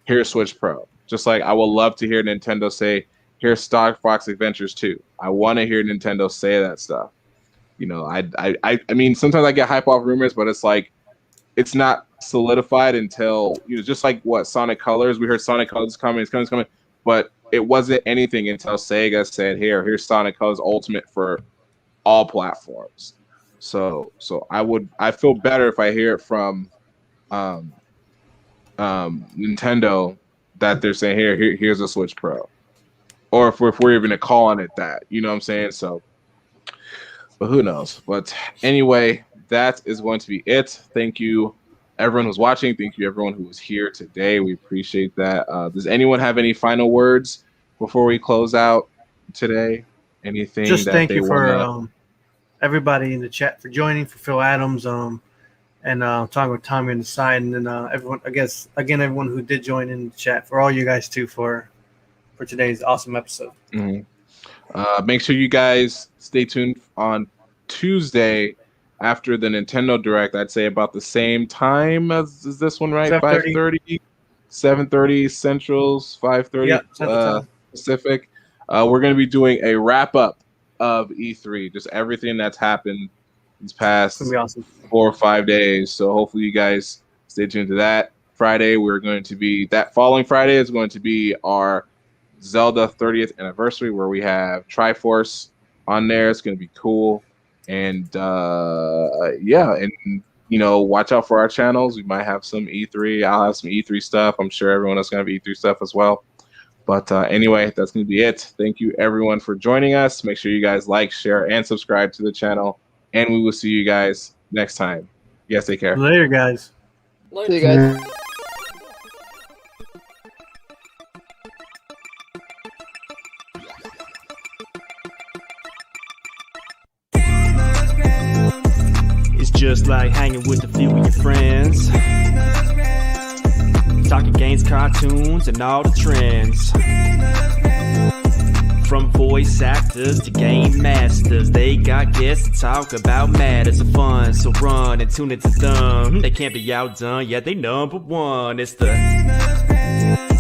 here's Switch Pro. Just like I would love to hear Nintendo say, here's Star Fox Adventures 2. I want to hear Nintendo say that stuff. I mean, sometimes I get hype off rumors, but it's like, it's not solidified until, just like what Sonic Colors, we heard Sonic Colors is coming, it's coming, but it wasn't anything until Sega said, here's Sonic Colors Ultimate for all platforms. So I feel better if I hear it from Nintendo that they're saying here's a Switch Pro, or if we're even calling it that, you know what I'm saying? So, but who knows? But anyway, that is going to be it. Thank you, everyone who's watching. Thank you, everyone who was here today. We appreciate that. Does anyone have any final words before we close out today? Anything? Just thank you for everybody in the chat for joining, for Phil Adams, and talking with Tommy on the side, and then everyone. I guess again, everyone who did join in the chat, for all you guys too for today's awesome episode. Make sure you guys stay tuned on Tuesday. After the Nintendo Direct, I'd say about the same time as this one, right? 5:30, 7:30 Central's, 5:30 Pacific. We're going to be doing a wrap-up of E3, just everything that's happened these past 4 or 5 days. So hopefully you guys stay tuned to that. Friday, that following Friday is going to be our Zelda 30th anniversary, where we have Triforce on there. It's going to be cool. And watch out for our channels. We might have some E3. I'll have some E3 stuff. I'm sure everyone else is going to have E3 stuff as well. But anyway, that's going to be it. Thank you, everyone, for joining us. Make sure you guys like, share, and subscribe to the channel. And we will see you guys next time. You guys take care. Later, guys. See you guys. Just like hanging with a few of your friends, talking games, cartoons, and all the trends. From voice actors to game masters, they got guests to talk about matters of fun. So run and tune into them. They can't be outdone, yeah, they number one. It's the